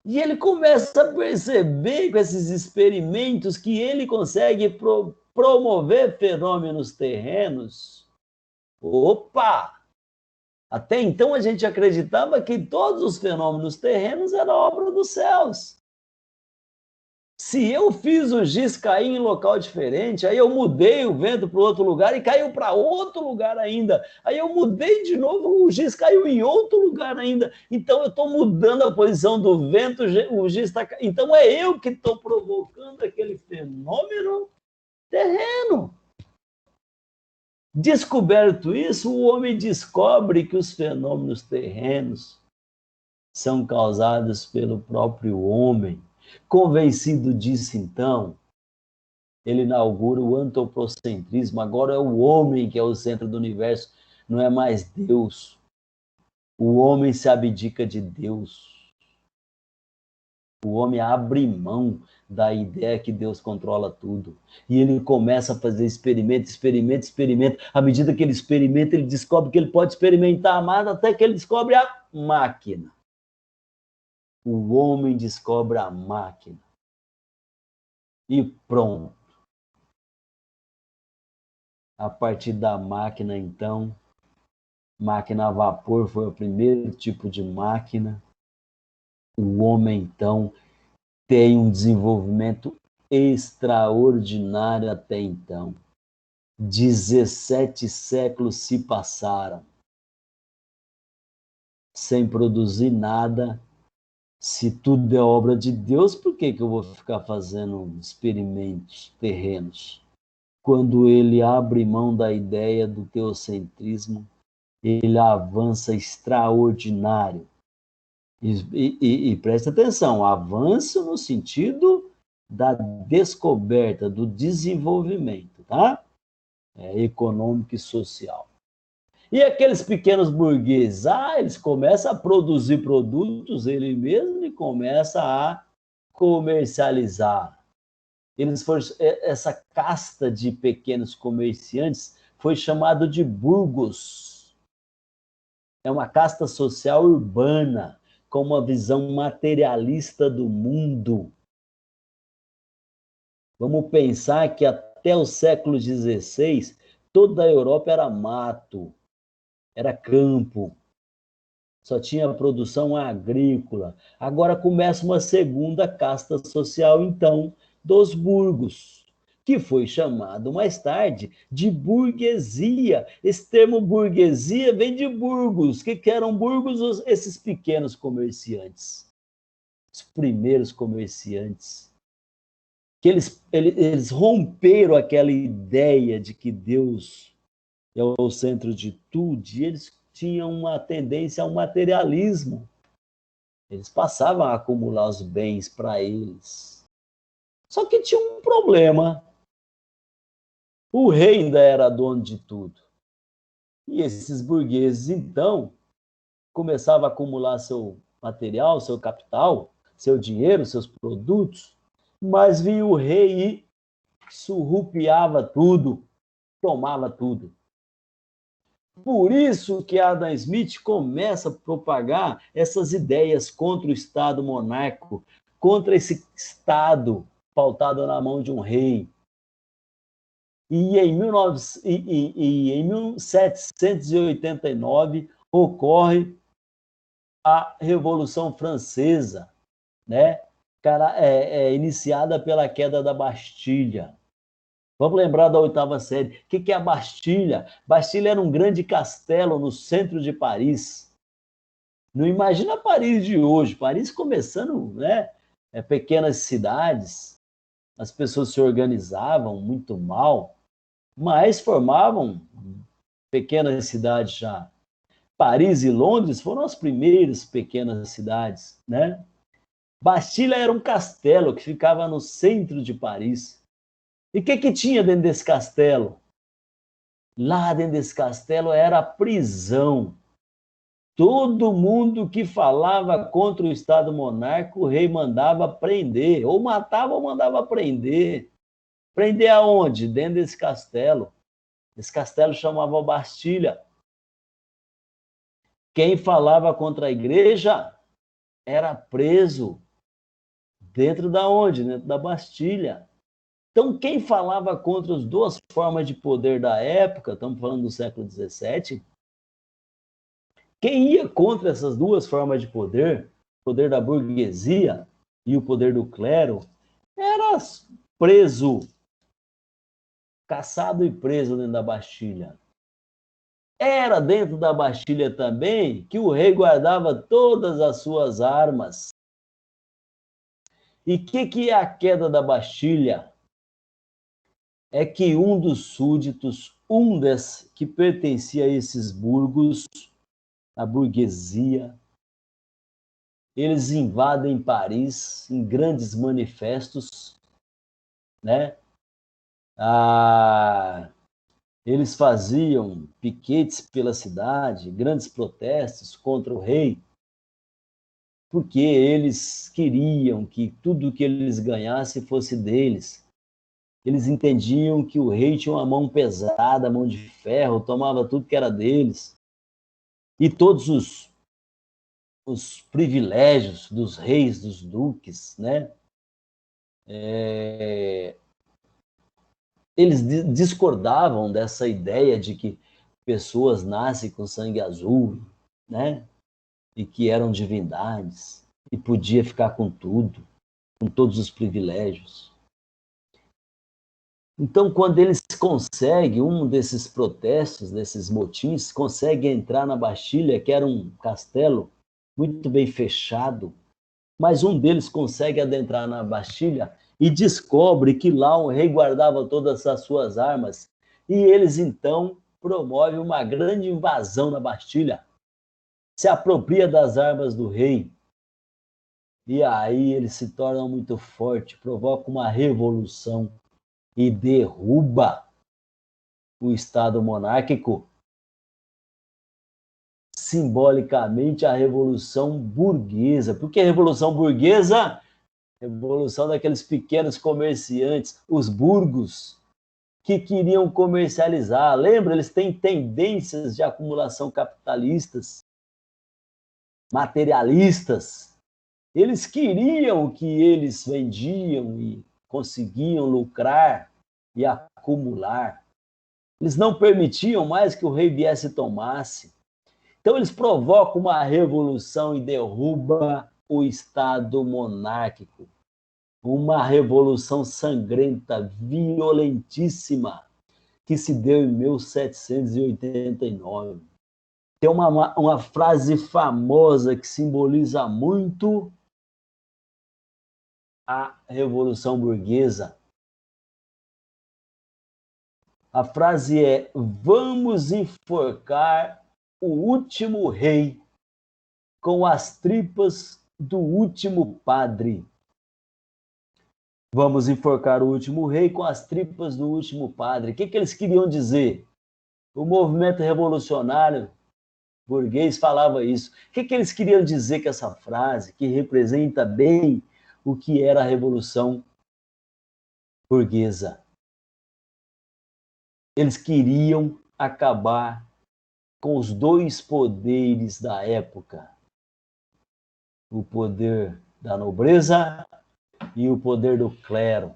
E ele começa a perceber com esses experimentos que ele consegue promover fenômenos terrenos. Opa! Até então a gente acreditava que todos os fenômenos terrenos eram obra dos céus. Se eu fiz o giz cair em local diferente, aí eu mudei o vento para outro lugar e caiu para outro lugar ainda. Aí eu mudei de novo, o giz caiu em outro lugar ainda. Então eu estou mudando a posição do vento, o giz está. Então é eu que estou provocando aquele fenômeno terreno. Descoberto isso, o homem descobre que os fenômenos terrenos são causados pelo próprio homem. Convencido disso, então, Ele inaugura o antropocentrismo. Agora é o homem que é o centro do universo, não é mais Deus. O homem se abdica de Deus. O homem abre mão da ideia que Deus controla tudo. E ele começa a fazer experimento, experimento, experimento. À medida que ele experimenta, ele descobre que ele pode experimentar mais, até que ele descobre a máquina. O homem descobre a máquina. E pronto. A partir da máquina, então, máquina a vapor foi o primeiro tipo de máquina. O homem, então, tem um desenvolvimento extraordinário até então. 17 séculos se passaram sem produzir nada. Se tudo é obra de Deus, por que eu vou ficar fazendo experimentos terrenos? Quando ele abre mão da ideia do teocentrismo, ele avança extraordinário. E presta atenção, avanço no sentido da descoberta, do desenvolvimento, tá? Econômico e social. E aqueles pequenos burgueses, eles começam a produzir produtos ele mesmo e começa a comercializar. Essa casta de pequenos comerciantes foi chamado de burgos. É uma casta social urbana, com uma visão materialista do mundo. Vamos pensar que até o século XVI, toda a Europa era mato, era campo, só tinha produção agrícola. Agora começa uma segunda casta social, então, dos burgos, que foi chamado mais tarde de burguesia. Esse termo burguesia vem de burgos. O que eram burgos? Esses pequenos comerciantes, os primeiros comerciantes, que eles romperam aquela ideia de que Deus é o centro de tudo, e eles tinham uma tendência ao materialismo. Eles passavam a acumular os bens para eles. Só que tinha um problema. O rei ainda era dono de tudo. E esses burgueses, então, começavam a acumular seu material, seu capital, seu dinheiro, seus produtos, mas vinha o rei e surrupiava tudo, tomava tudo. Por isso que Adam Smith começa a propagar essas ideias contra o Estado monárquico, contra esse Estado pautado na mão de um rei. E em 1789 ocorre a Revolução Francesa, né? Iniciada pela queda da Bastilha. Vamos lembrar da oitava série. O que é a Bastilha? Bastilha era um grande castelo no centro de Paris. Não imagina Paris de hoje. Paris começando, né? Pequenas cidades. As pessoas se organizavam muito mal, mas formavam pequenas cidades já. Paris e Londres foram as primeiras pequenas cidades, né? Bastilha era um castelo que ficava no centro de Paris. E o que tinha dentro desse castelo? Lá dentro desse castelo era a prisão. Todo mundo que falava contra o Estado monárquico, o rei mandava prender, ou matava ou mandava prender. Prender aonde? Dentro desse castelo. Esse castelo chamava Bastilha. Quem falava contra a igreja era preso. Dentro da onde? Dentro da Bastilha. Então, quem falava contra as duas formas de poder da época, estamos falando do século XVII, quem ia contra essas duas formas de poder, o poder da burguesia e o poder do clero, era preso, caçado e preso dentro da Bastilha. Era dentro da Bastilha também que o rei guardava todas as suas armas. E o que é a queda da Bastilha? É que um dos súditos, que pertencia a esses burgos, a burguesia, eles invadem Paris em grandes manifestos, né? Eles faziam piquetes pela cidade, grandes protestos contra o rei, porque eles queriam que tudo que eles ganhassem fosse deles. Eles entendiam que o rei tinha uma mão pesada, mão de ferro, tomava tudo que era deles. E todos os privilégios dos reis, dos duques, né? Eles discordavam dessa ideia de que pessoas nascem com sangue azul, né? E que eram divindades e podia ficar com tudo, com todos os privilégios. Então, quando eles conseguem, um desses protestos, desses motins, consegue entrar na Bastilha, que era um castelo muito bem fechado, mas um deles consegue adentrar na Bastilha e descobre que lá o rei guardava todas as suas armas. E eles, então, promovem uma grande invasão na Bastilha, se apropria das armas do rei. E aí eles se tornam muito fortes, provocam uma revolução e derruba o Estado monárquico, simbolicamente a Revolução Burguesa. Por que a Revolução Burguesa? Revolução daqueles pequenos comerciantes, os burgos, que queriam comercializar. Lembra? Eles têm tendências de acumulação capitalistas, materialistas. Eles queriam o que eles vendiam e conseguiam lucrar e acumular. Eles não permitiam mais que o rei viesse e tomasse. Então eles provocam uma revolução e derrubam o Estado monárquico. Uma revolução sangrenta, violentíssima, que se deu em 1789. Tem uma frase famosa que simboliza muito a Revolução Burguesa. A frase é: vamos enforcar o último rei com as tripas do último padre. Vamos enforcar o último rei com as tripas do último padre. O que eles queriam dizer? O movimento revolucionário burguês falava isso. O que eles queriam dizer com essa frase, que representa bem o que era a Revolução Burguesa? Eles queriam acabar com os dois poderes da época: o poder da nobreza e o poder do clero.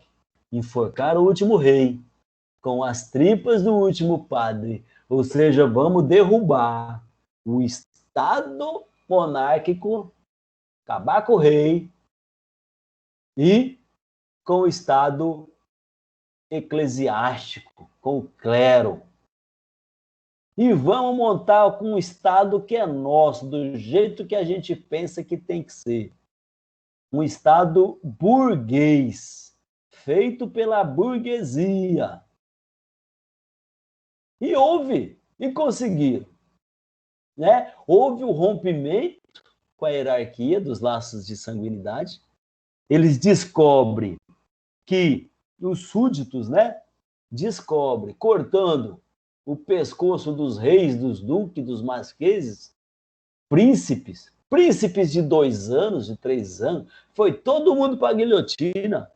Enforcar o último rei com as tripas do último padre, ou seja, vamos derrubar o Estado monárquico, acabar com o rei e com o Estado eclesiástico, com o clero. E vamos montar com um Estado que é nosso, do jeito que a gente pensa que tem que ser. Um Estado burguês, feito pela burguesia. E houve, e conseguiram. Né? Houve o rompimento com a hierarquia dos laços de sanguinidade. Eles descobrem que os súditos, né, descobrem, cortando o pescoço dos reis, dos duques, dos marqueses, príncipes de 2 anos, de 3 anos, foi todo mundo para a guilhotina.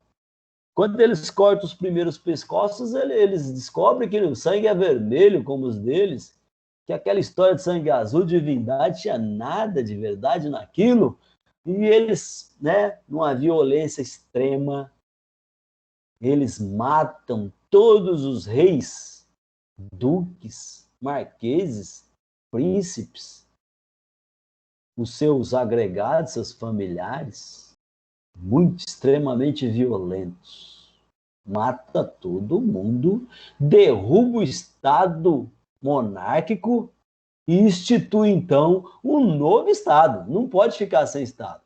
Quando eles cortam os primeiros pescoços, eles descobrem que o sangue é vermelho, como os deles, que aquela história de sangue azul, divindade, tinha nada de verdade naquilo, e eles, né, numa violência extrema, eles matam todos os reis, duques, marqueses, príncipes, os seus agregados, seus familiares, muito extremamente violentos. Mata todo mundo, derruba o Estado monárquico e institui, então, um novo Estado. Não pode ficar sem Estado.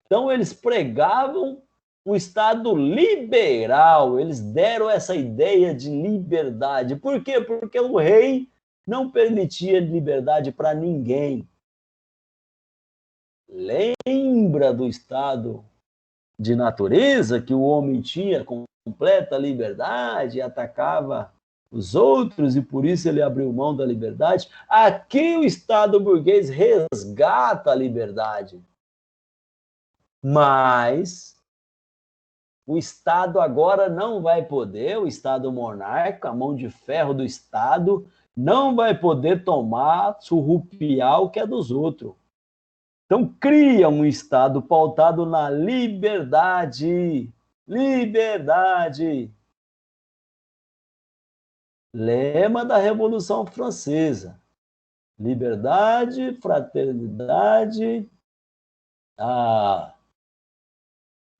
Então, eles pregavam um Estado liberal, eles deram essa ideia de liberdade. Por quê? Porque o rei não permitia liberdade para ninguém. Lembra do estado de natureza que o homem tinha com completa liberdade, atacava os outros, e por isso ele abriu mão da liberdade. Aqui o Estado burguês resgata a liberdade. Mas o Estado agora não vai poder, o Estado monárquico, a mão de ferro do Estado, não vai poder tomar, surrupiar o que é dos outros. Então, cria um Estado pautado na liberdade. Liberdade. Lema da Revolução Francesa. Liberdade, fraternidade.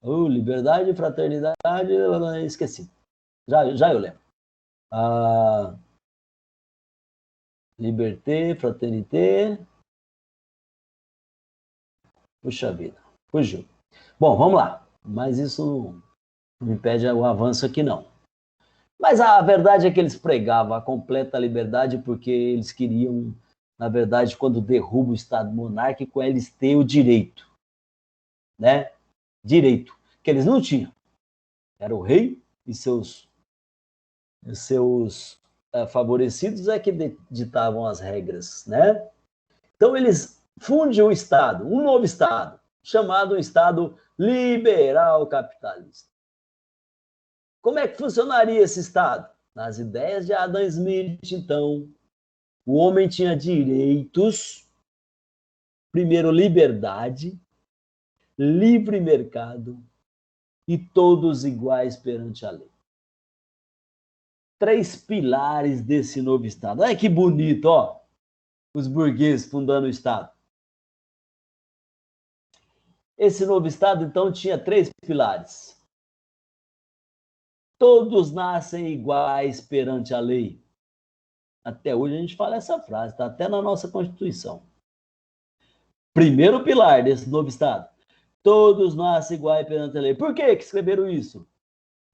Liberdade, fraternidade. Esqueci. Já eu lembro. Liberté, fraternité. Puxa vida, fugiu. Bom, vamos lá. Mas isso não impede o avanço aqui, não. Mas a verdade é que eles pregavam a completa liberdade porque eles queriam, na verdade, quando derruba o Estado monárquico, eles têm o direito. Né? Direito. Que eles não tinham. Era o rei e seus favorecidos é que ditavam as regras, né? Então eles fundem um Estado, um novo Estado, chamado Estado liberal capitalista. Como é que funcionaria esse Estado? Nas ideias de Adam Smith, então, o homem tinha direitos, primeiro liberdade, livre mercado e todos iguais perante a lei. 3 pilares desse novo Estado. Olha que bonito, ó, os burgueses fundando o Estado. Esse novo Estado, então, tinha 3 pilares. Todos nascem iguais perante a lei. Até hoje a gente fala essa frase, está até na nossa Constituição. Primeiro pilar desse novo Estado. Todos nascem iguais perante a lei. Por que escreveram isso?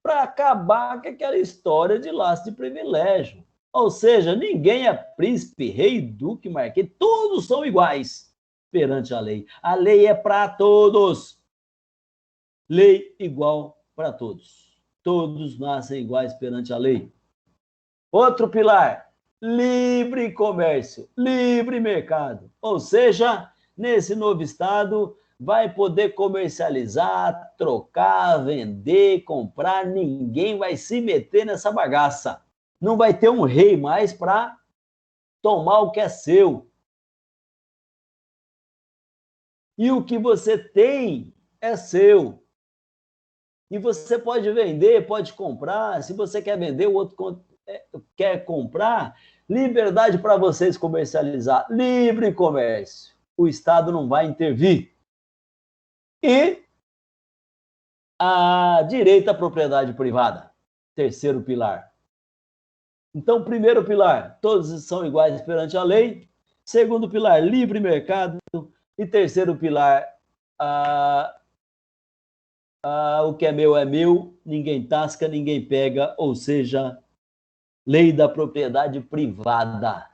Para acabar com aquela história de laço de privilégio. Ou seja, ninguém é príncipe, rei, duque, marquês, todos são iguais perante a lei. A lei é para todos. Lei igual para todos. Todos nascem iguais perante a lei. Outro pilar, livre comércio, livre mercado. Ou seja, nesse novo Estado, vai poder comercializar, trocar, vender, comprar, ninguém vai se meter nessa bagaça. Não vai ter um rei mais para tomar o que é seu. E o que você tem é seu. E você pode vender, pode comprar. Se você quer vender, o outro quer comprar. Liberdade para vocês comercializar. Livre comércio. O Estado não vai intervir. E a direito à propriedade privada. Terceiro pilar. Então, primeiro pilar, todos são iguais perante a lei. Segundo pilar, livre mercado. E terceiro pilar, o que é meu, ninguém tasca, ninguém pega, ou seja, lei da propriedade privada.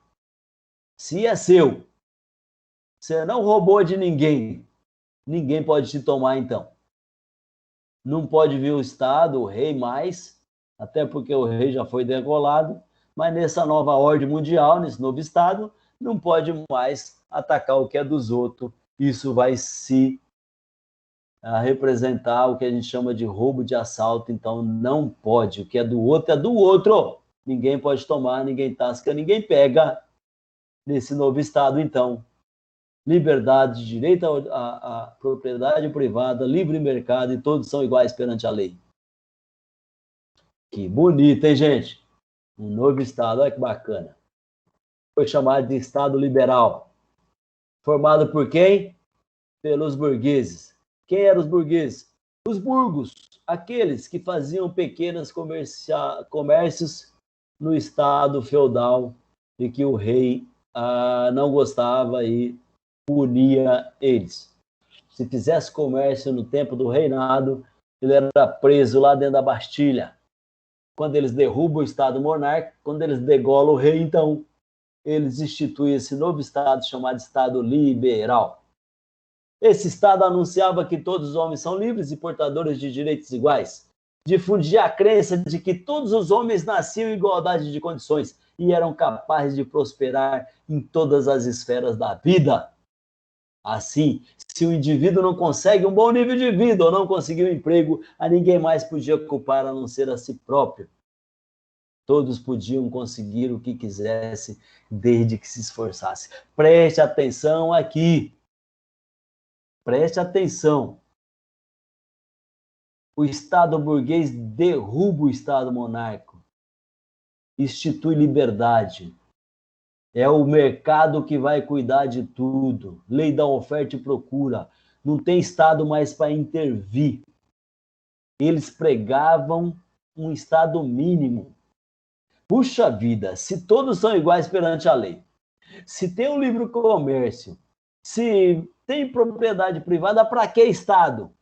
Se é seu, você não roubou de ninguém, ninguém pode te tomar então. Não pode vir o Estado, o rei mais, até porque o rei já foi degolado, mas nessa nova ordem mundial, nesse novo Estado, não pode mais atacar o que é dos outros. Isso vai se representar o que a gente chama de roubo de assalto, então não pode. O que é do outro é do outro. Ninguém pode tomar, ninguém tasca, ninguém pega. Nesse novo Estado, então, liberdade, direito à propriedade privada, livre mercado e todos são iguais perante a lei. Que bonito, hein, gente? Um novo Estado, olha que bacana. Foi chamado de Estado liberal. Formado por quem? Pelos burgueses. Quem eram os burgueses? Os burgos, aqueles que faziam pequenos comércios no Estado feudal e que o rei não gostava e punia eles. Se fizesse comércio no tempo do reinado, ele era preso lá dentro da Bastilha. Quando eles derrubam o Estado monárquico, quando eles degolam o rei, então, eles instituem esse novo Estado chamado Estado liberal. Esse Estado anunciava que todos os homens são livres e portadores de direitos iguais. difundia a crença de que todos os homens nasciam em igualdade de condições e eram capazes de prosperar em todas as esferas da vida. Assim, se o indivíduo não consegue um bom nível de vida ou não conseguiu um emprego, a ninguém mais podia culpar a não ser a si próprio. Todos podiam conseguir o que quisesse, desde que se esforçasse. Preste atenção aqui. Preste atenção. O Estado burguês derruba o Estado monárquico, institui liberdade. É o mercado que vai cuidar de tudo. Lei da oferta e procura. Não tem Estado mais para intervir. Eles pregavam um Estado mínimo. Puxa vida, se todos são iguais perante a lei, se tem um livre comércio, se tem propriedade privada, para que Estado?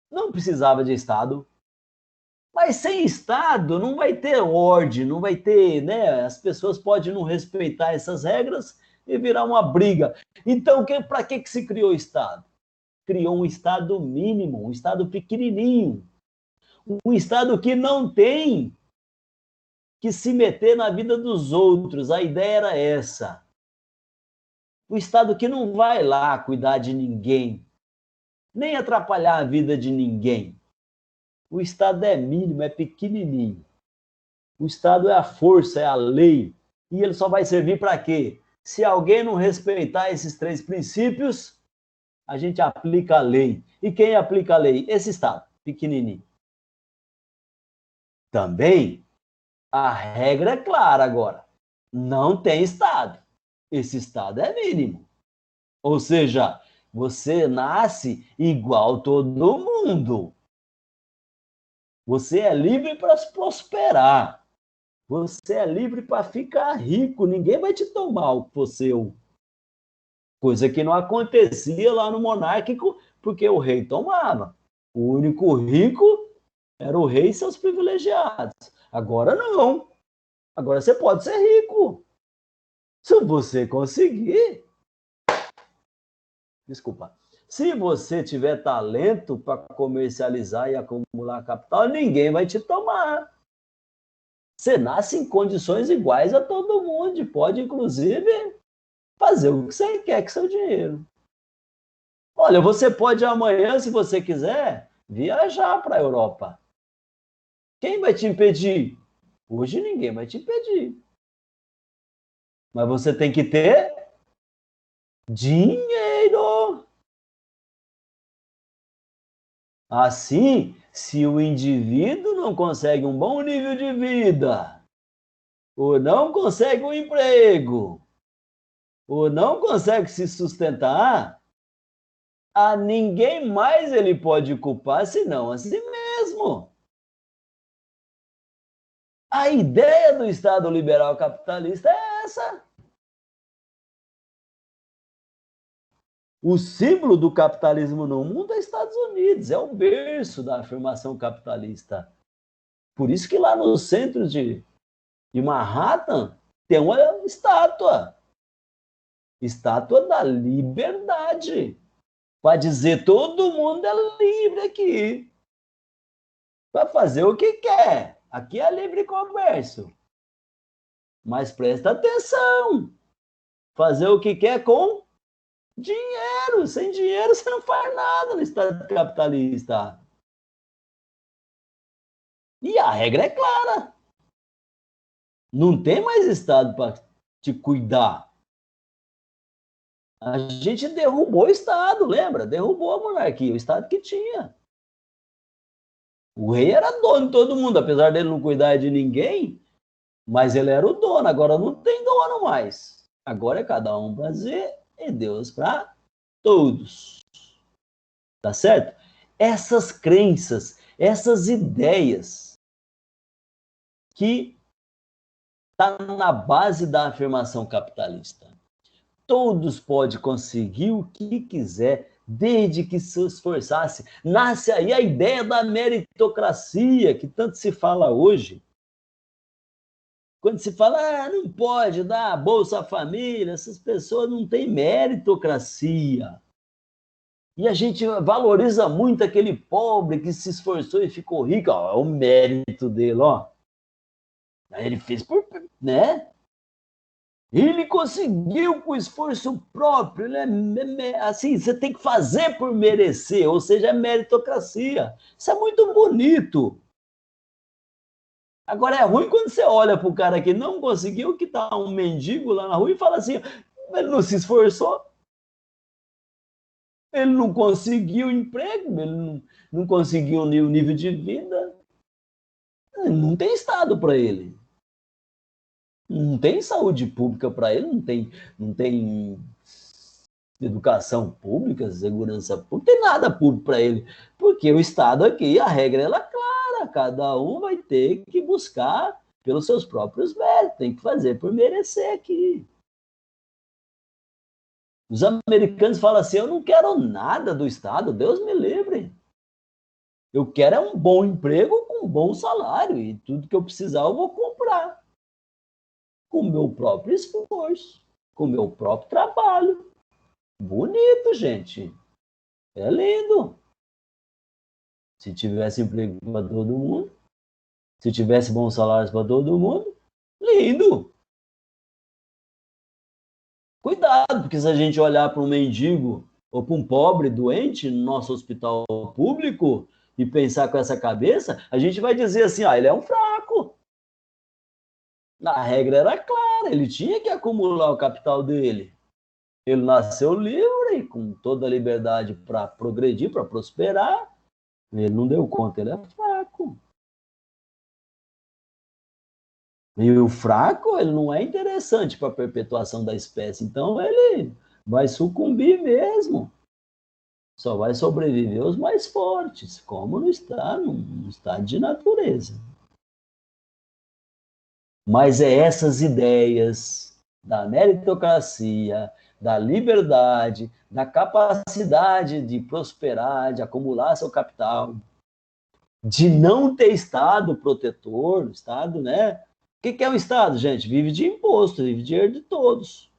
Não precisava de Estado. Mas sem Estado não vai ter ordem, não vai ter, né? As pessoas podem não respeitar essas regras e virar uma briga. Então, para que se criou o Estado? Criou um Estado mínimo, um Estado pequenininho, um Estado que não tem que se meter na vida dos outros. A ideia era essa. O Estado que não vai lá cuidar de ninguém, nem atrapalhar a vida de ninguém. O Estado é mínimo, é pequenininho. O Estado é a força, é a lei. E ele só vai servir para quê? Se alguém não respeitar esses 3 princípios, a gente aplica a lei. E quem aplica a lei? Esse Estado, pequenininho. Também, a regra é clara agora. Não tem Estado. Esse Estado é mínimo. Ou seja, você nasce igual todo mundo. Você é livre para prosperar. Você é livre para ficar rico. Ninguém vai te tomar o que for seu. Coisa que não acontecia lá no monárquico, porque o rei tomava. O único rico era o rei e seus privilegiados. Agora não. Agora você pode ser rico. Se você conseguir. Desculpa. Se você tiver talento para comercializar e acumular capital, ninguém vai te tomar. Você nasce em condições iguais a todo mundo e pode, inclusive, fazer o que você quer com seu dinheiro. Olha, você pode amanhã, se você quiser, viajar para a Europa. Quem vai te impedir? Hoje ninguém vai te impedir. Mas você tem que ter dinheiro. Assim, se o indivíduo não consegue um bom nível de vida, ou não consegue um emprego, ou não consegue se sustentar, a ninguém mais ele pode culpar senão a si mesmo. A ideia do Estado liberal capitalista é essa. O símbolo do capitalismo no mundo é Estados Unidos, é o berço da afirmação capitalista. Por isso que lá no centro de Manhattan tem uma estátua. Estátua da liberdade. Para dizer todo mundo é livre aqui. Para fazer o que quer. Aqui é livre comércio. Mas presta atenção. Fazer o que quer com dinheiro. Sem dinheiro você não faz nada no Estado capitalista. E a regra é clara. Não tem mais Estado para te cuidar. A gente derrubou o Estado, lembra? Derrubou a monarquia, o Estado que tinha. O rei era dono de todo mundo, apesar dele não cuidar de ninguém, mas ele era o dono. Agora não tem dono mais. Agora é cada um para si e Deus para todos. Tá certo? Essas crenças, essas ideias que tá na base da afirmação capitalista. Todos podem conseguir o que quiser, desde que se esforçasse. Nasce aí a ideia da meritocracia, que tanto se fala hoje. Quando se fala, não pode dar Bolsa Família, essas pessoas não têm meritocracia. E a gente valoriza muito aquele pobre que se esforçou e ficou rico. Ó, é o mérito dele, ó. Aí ele fez por, né? Ele conseguiu com esforço próprio, né? Assim, você tem que fazer por merecer, ou seja, é meritocracia. Isso é muito bonito. Agora é ruim quando você olha para o cara que não conseguiu, que tá um mendigo lá na rua e fala assim, ele não se esforçou, ele não conseguiu emprego, ele não conseguiu o nível de vida, não tem Estado para ele. Não tem saúde pública para ele, não tem educação pública, segurança pública, não tem nada público para ele. Porque o Estado aqui, a regra ela é clara, cada um vai ter que buscar pelos seus próprios méritos, tem que fazer por merecer aqui. Os americanos falam assim, eu não quero nada do Estado, Deus me livre. Eu quero é um bom emprego com um bom salário e tudo que eu precisar eu vou comprar. Com o meu próprio esforço, com o meu próprio trabalho. Bonito, gente. É lindo. Se tivesse emprego para todo mundo, se tivesse bons salários para todo mundo, lindo. Cuidado, porque se a gente olhar para um mendigo ou para um pobre doente no nosso hospital público e pensar com essa cabeça, a gente vai dizer assim, ele é um fraco. A regra era clara, ele tinha que acumular o capital dele. Ele nasceu livre, com toda a liberdade para progredir, para prosperar. Ele não deu conta, ele é fraco. E o fraco, ele não é interessante para a perpetuação da espécie, então ele vai sucumbir mesmo. Só vai sobreviver os mais fortes, como não está no estado de natureza. Mas é essas ideias da meritocracia, da liberdade, da capacidade de prosperar, de acumular seu capital, de não ter Estado protetor, Estado, né? O que é o Estado, gente? Vive de imposto, vive de dinheiro de todos.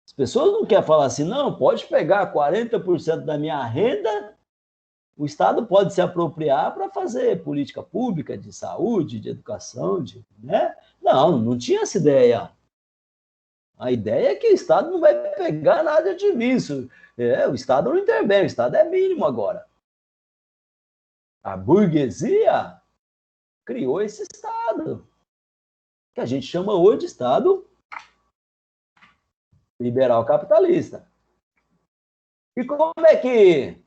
As pessoas não querem falar assim, não, pode pegar 40% da minha renda, o Estado pode se apropriar para fazer política pública de saúde, de educação, né? Não, não tinha essa ideia. A ideia é que o Estado não vai pegar nada de mim. O Estado não intervém, o Estado é mínimo agora. A burguesia criou esse Estado, que a gente chama hoje de Estado liberal capitalista. E como é que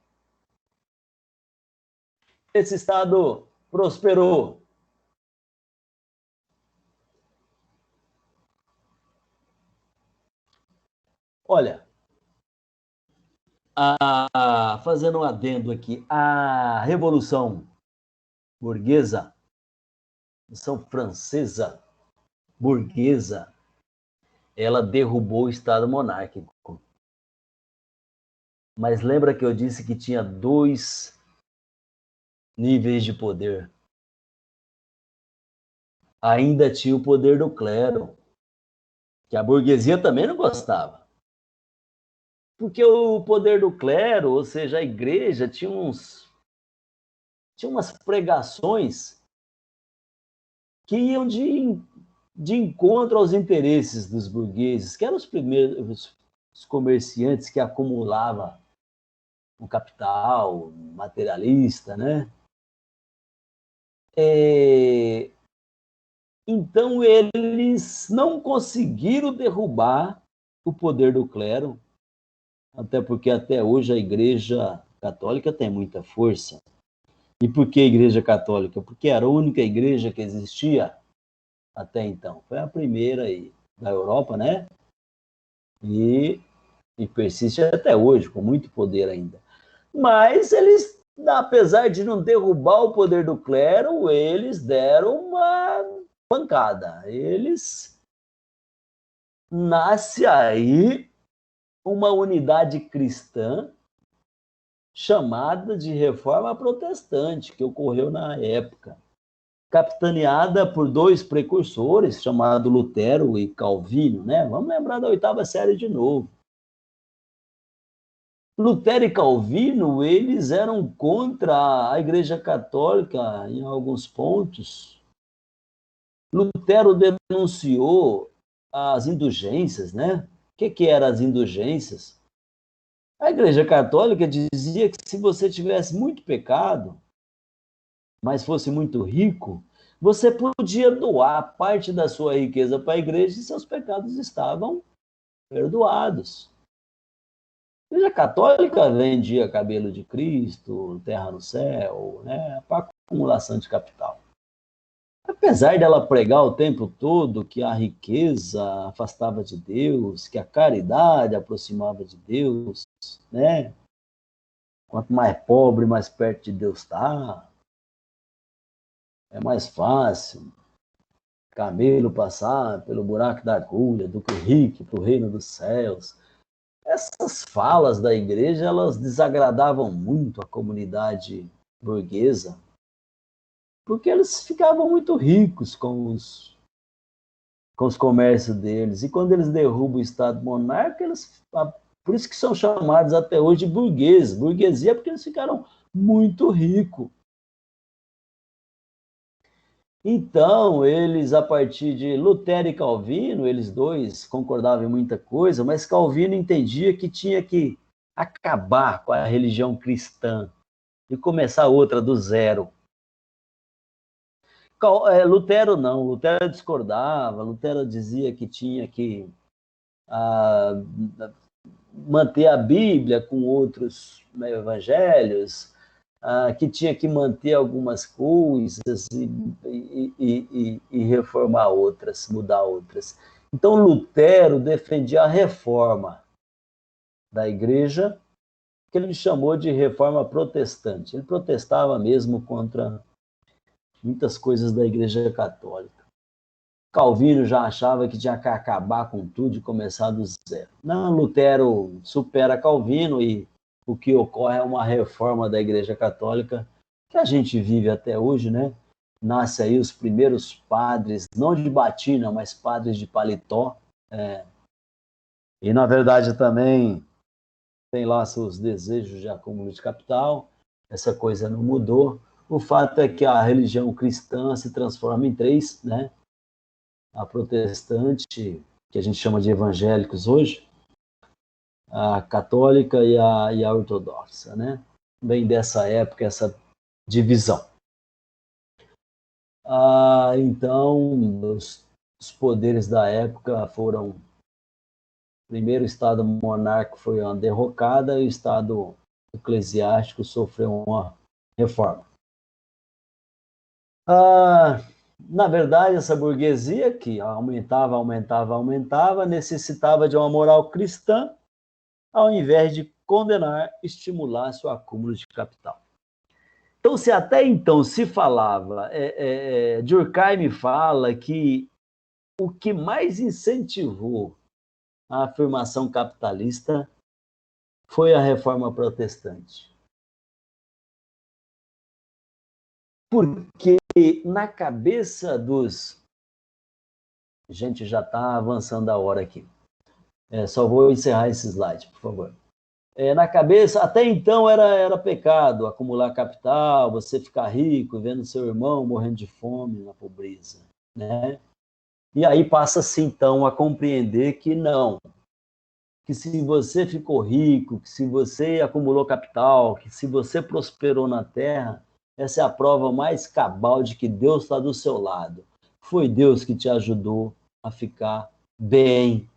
esse Estado prosperou? Olha, fazendo um adendo aqui, a Revolução Burguesa, Revolução Francesa burguesa, ela derrubou o Estado monárquico. Mas lembra que eu disse que tinha 2 níveis de poder? Ainda tinha o poder do clero, que a burguesia também não gostava. Porque o poder do clero, ou seja, a igreja, tinha umas pregações que iam de encontro aos interesses dos burgueses, que eram os primeiros os comerciantes que acumulavam um capital materialista, né? Então, eles não conseguiram derrubar o poder do clero, até porque até hoje a Igreja Católica tem muita força. E por que a Igreja Católica? Porque era a única igreja que existia até então. Foi a primeira aí da Europa, né? E persiste até hoje, com muito poder ainda. Mas eles, apesar de não derrubar o poder do clero, eles deram uma pancada. Nasce aí uma unidade cristã chamada de Reforma Protestante, que ocorreu na época, capitaneada por 2 precursores, chamados Lutero e Calvino, né? Vamos lembrar da 8ª série de novo. Lutero e Calvino, eles eram contra a Igreja Católica em alguns pontos. Lutero denunciou as indulgências, né? O que eram as indulgências? A Igreja Católica dizia que se você tivesse muito pecado, mas fosse muito rico, você podia doar parte da sua riqueza para a igreja e seus pecados estavam perdoados. A Igreja Católica vendia cabelo de Cristo, terra no céu, né, para acumulação de capital. Apesar dela pregar o tempo todo que a riqueza afastava de Deus, que a caridade aproximava de Deus, né? Quanto mais pobre, mais perto de Deus está. É mais fácil camelo passar pelo buraco da agulha do que o rico para o reino dos céus. Essas falas da igreja, elas desagradavam muito a comunidade burguesa, porque eles ficavam muito ricos com os comércios deles. E quando eles derrubam o Estado monárquico, por isso que são chamados até hoje de burgueses. Burguesia porque eles ficaram muito ricos. Então, eles, a partir de Lutero e Calvino, eles dois concordavam em muita coisa, mas Calvino entendia que tinha que acabar com a religião cristã e começar outra do zero. Lutero não, Lutero discordava, Lutero dizia que tinha que manter a Bíblia com outros evangelhos, que tinha que manter algumas coisas e reformar outras, mudar outras. Então, Lutero defendia a reforma da igreja, que ele chamou de reforma protestante. Ele protestava mesmo contra muitas coisas da igreja católica. Calvino já achava que tinha que acabar com tudo e começar do zero. Não, Lutero supera Calvino e o que ocorre é uma reforma da Igreja Católica que a gente vive até hoje, né? Nasce aí os primeiros padres, não de batina, mas padres de paletó. E, na verdade, também tem lá seus desejos de acúmulo de capital. Essa coisa não mudou. O fato é que a religião cristã se transforma em três, né? A protestante, que a gente chama de evangélicos hoje, a católica e a ortodoxa, né? Vem dessa época essa divisão. Então, os poderes da época foram... Primeiro, o Estado monárquico foi uma derrocada e o Estado eclesiástico sofreu uma reforma. Na verdade, essa burguesia que aumentava, necessitava de uma moral cristã, ao invés de condenar, estimular seu acúmulo de capital. Então, se até então se falava, Durkheim fala que o que mais incentivou a afirmação capitalista foi a reforma protestante. Porque na cabeça dos... Gente, já está avançando a hora aqui. Só vou encerrar esse slide, por favor. Na cabeça, até então era pecado acumular capital, você ficar rico, vendo seu irmão morrendo de fome na pobreza, né? E aí passa-se então a compreender que não, que se você ficou rico, que se você acumulou capital, que se você prosperou na terra, essa é a prova mais cabal de que Deus está do seu lado. Foi Deus que te ajudou a ficar bem,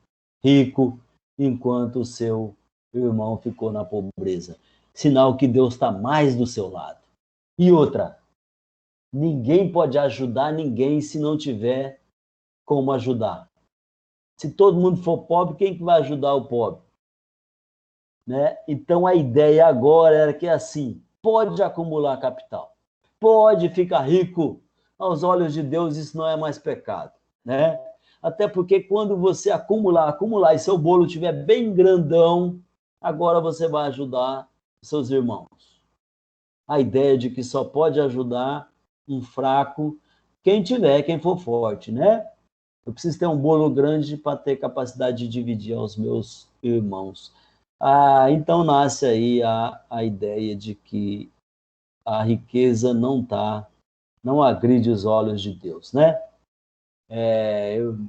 rico, enquanto o seu irmão ficou na pobreza. Sinal que Deus está mais do seu lado. E outra, ninguém pode ajudar ninguém se não tiver como ajudar. Se todo mundo for pobre, quem que vai ajudar o pobre? Né? Então a ideia agora era que assim, pode acumular capital, pode ficar rico, aos olhos de Deus isso não é mais pecado, né? Até porque quando você acumular e seu bolo estiver bem grandão, agora você vai ajudar seus irmãos. A ideia de que só pode ajudar um fraco, quem for forte, né? Eu preciso ter um bolo grande para ter capacidade de dividir aos meus irmãos. Então nasce aí a ideia de que a riqueza não agride os olhos de Deus, né?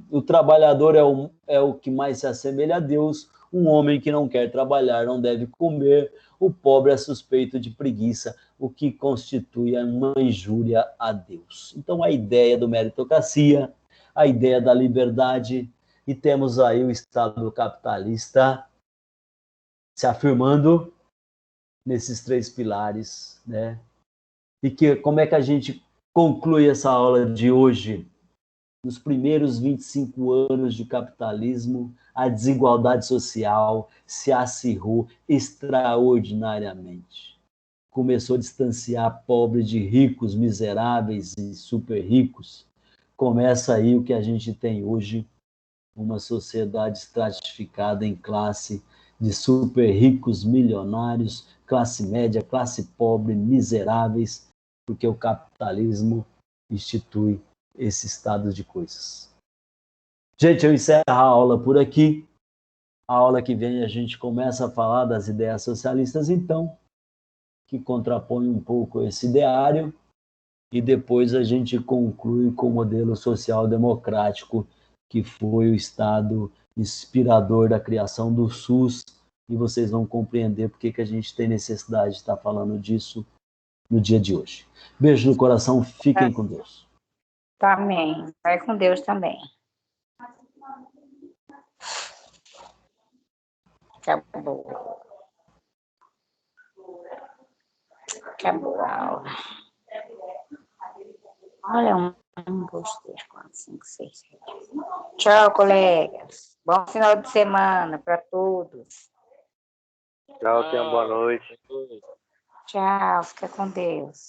O trabalhador é o que mais se assemelha a Deus. Um homem que não quer trabalhar não deve comer. O pobre é suspeito de preguiça, o que constitui uma injúria a Deus. Então, a ideia do meritocracia, a ideia da liberdade, e temos aí o Estado capitalista se afirmando nesses três pilares, né? E como é que a gente conclui essa aula de hoje? Nos primeiros 25 anos de capitalismo, a desigualdade social se acirrou extraordinariamente. Começou a distanciar pobres de ricos, miseráveis e super ricos. Começa aí o que a gente tem hoje, uma sociedade estratificada em classe de super ricos, milionários, classe média, classe pobre, miseráveis, porque o capitalismo institui esse estado de coisas. Gente, eu encerro a aula por aqui. A aula que vem a gente começa a falar das ideias socialistas, então, que contrapõe um pouco esse ideário, e depois a gente conclui com o modelo social-democrático, que foi o Estado inspirador da criação do SUS, e vocês vão compreender por que a gente tem necessidade de estar falando disso no dia de hoje. Beijo no coração, fiquem com Deus.
Amém. Vai com Deus também. Acabou. Acabou a aula. Olha, 1, 2, 3, 4, 5, 6, 7. Tchau, colegas. Bom final de semana para todos.
Tchau, tenha uma boa noite.
Tchau, fica com Deus.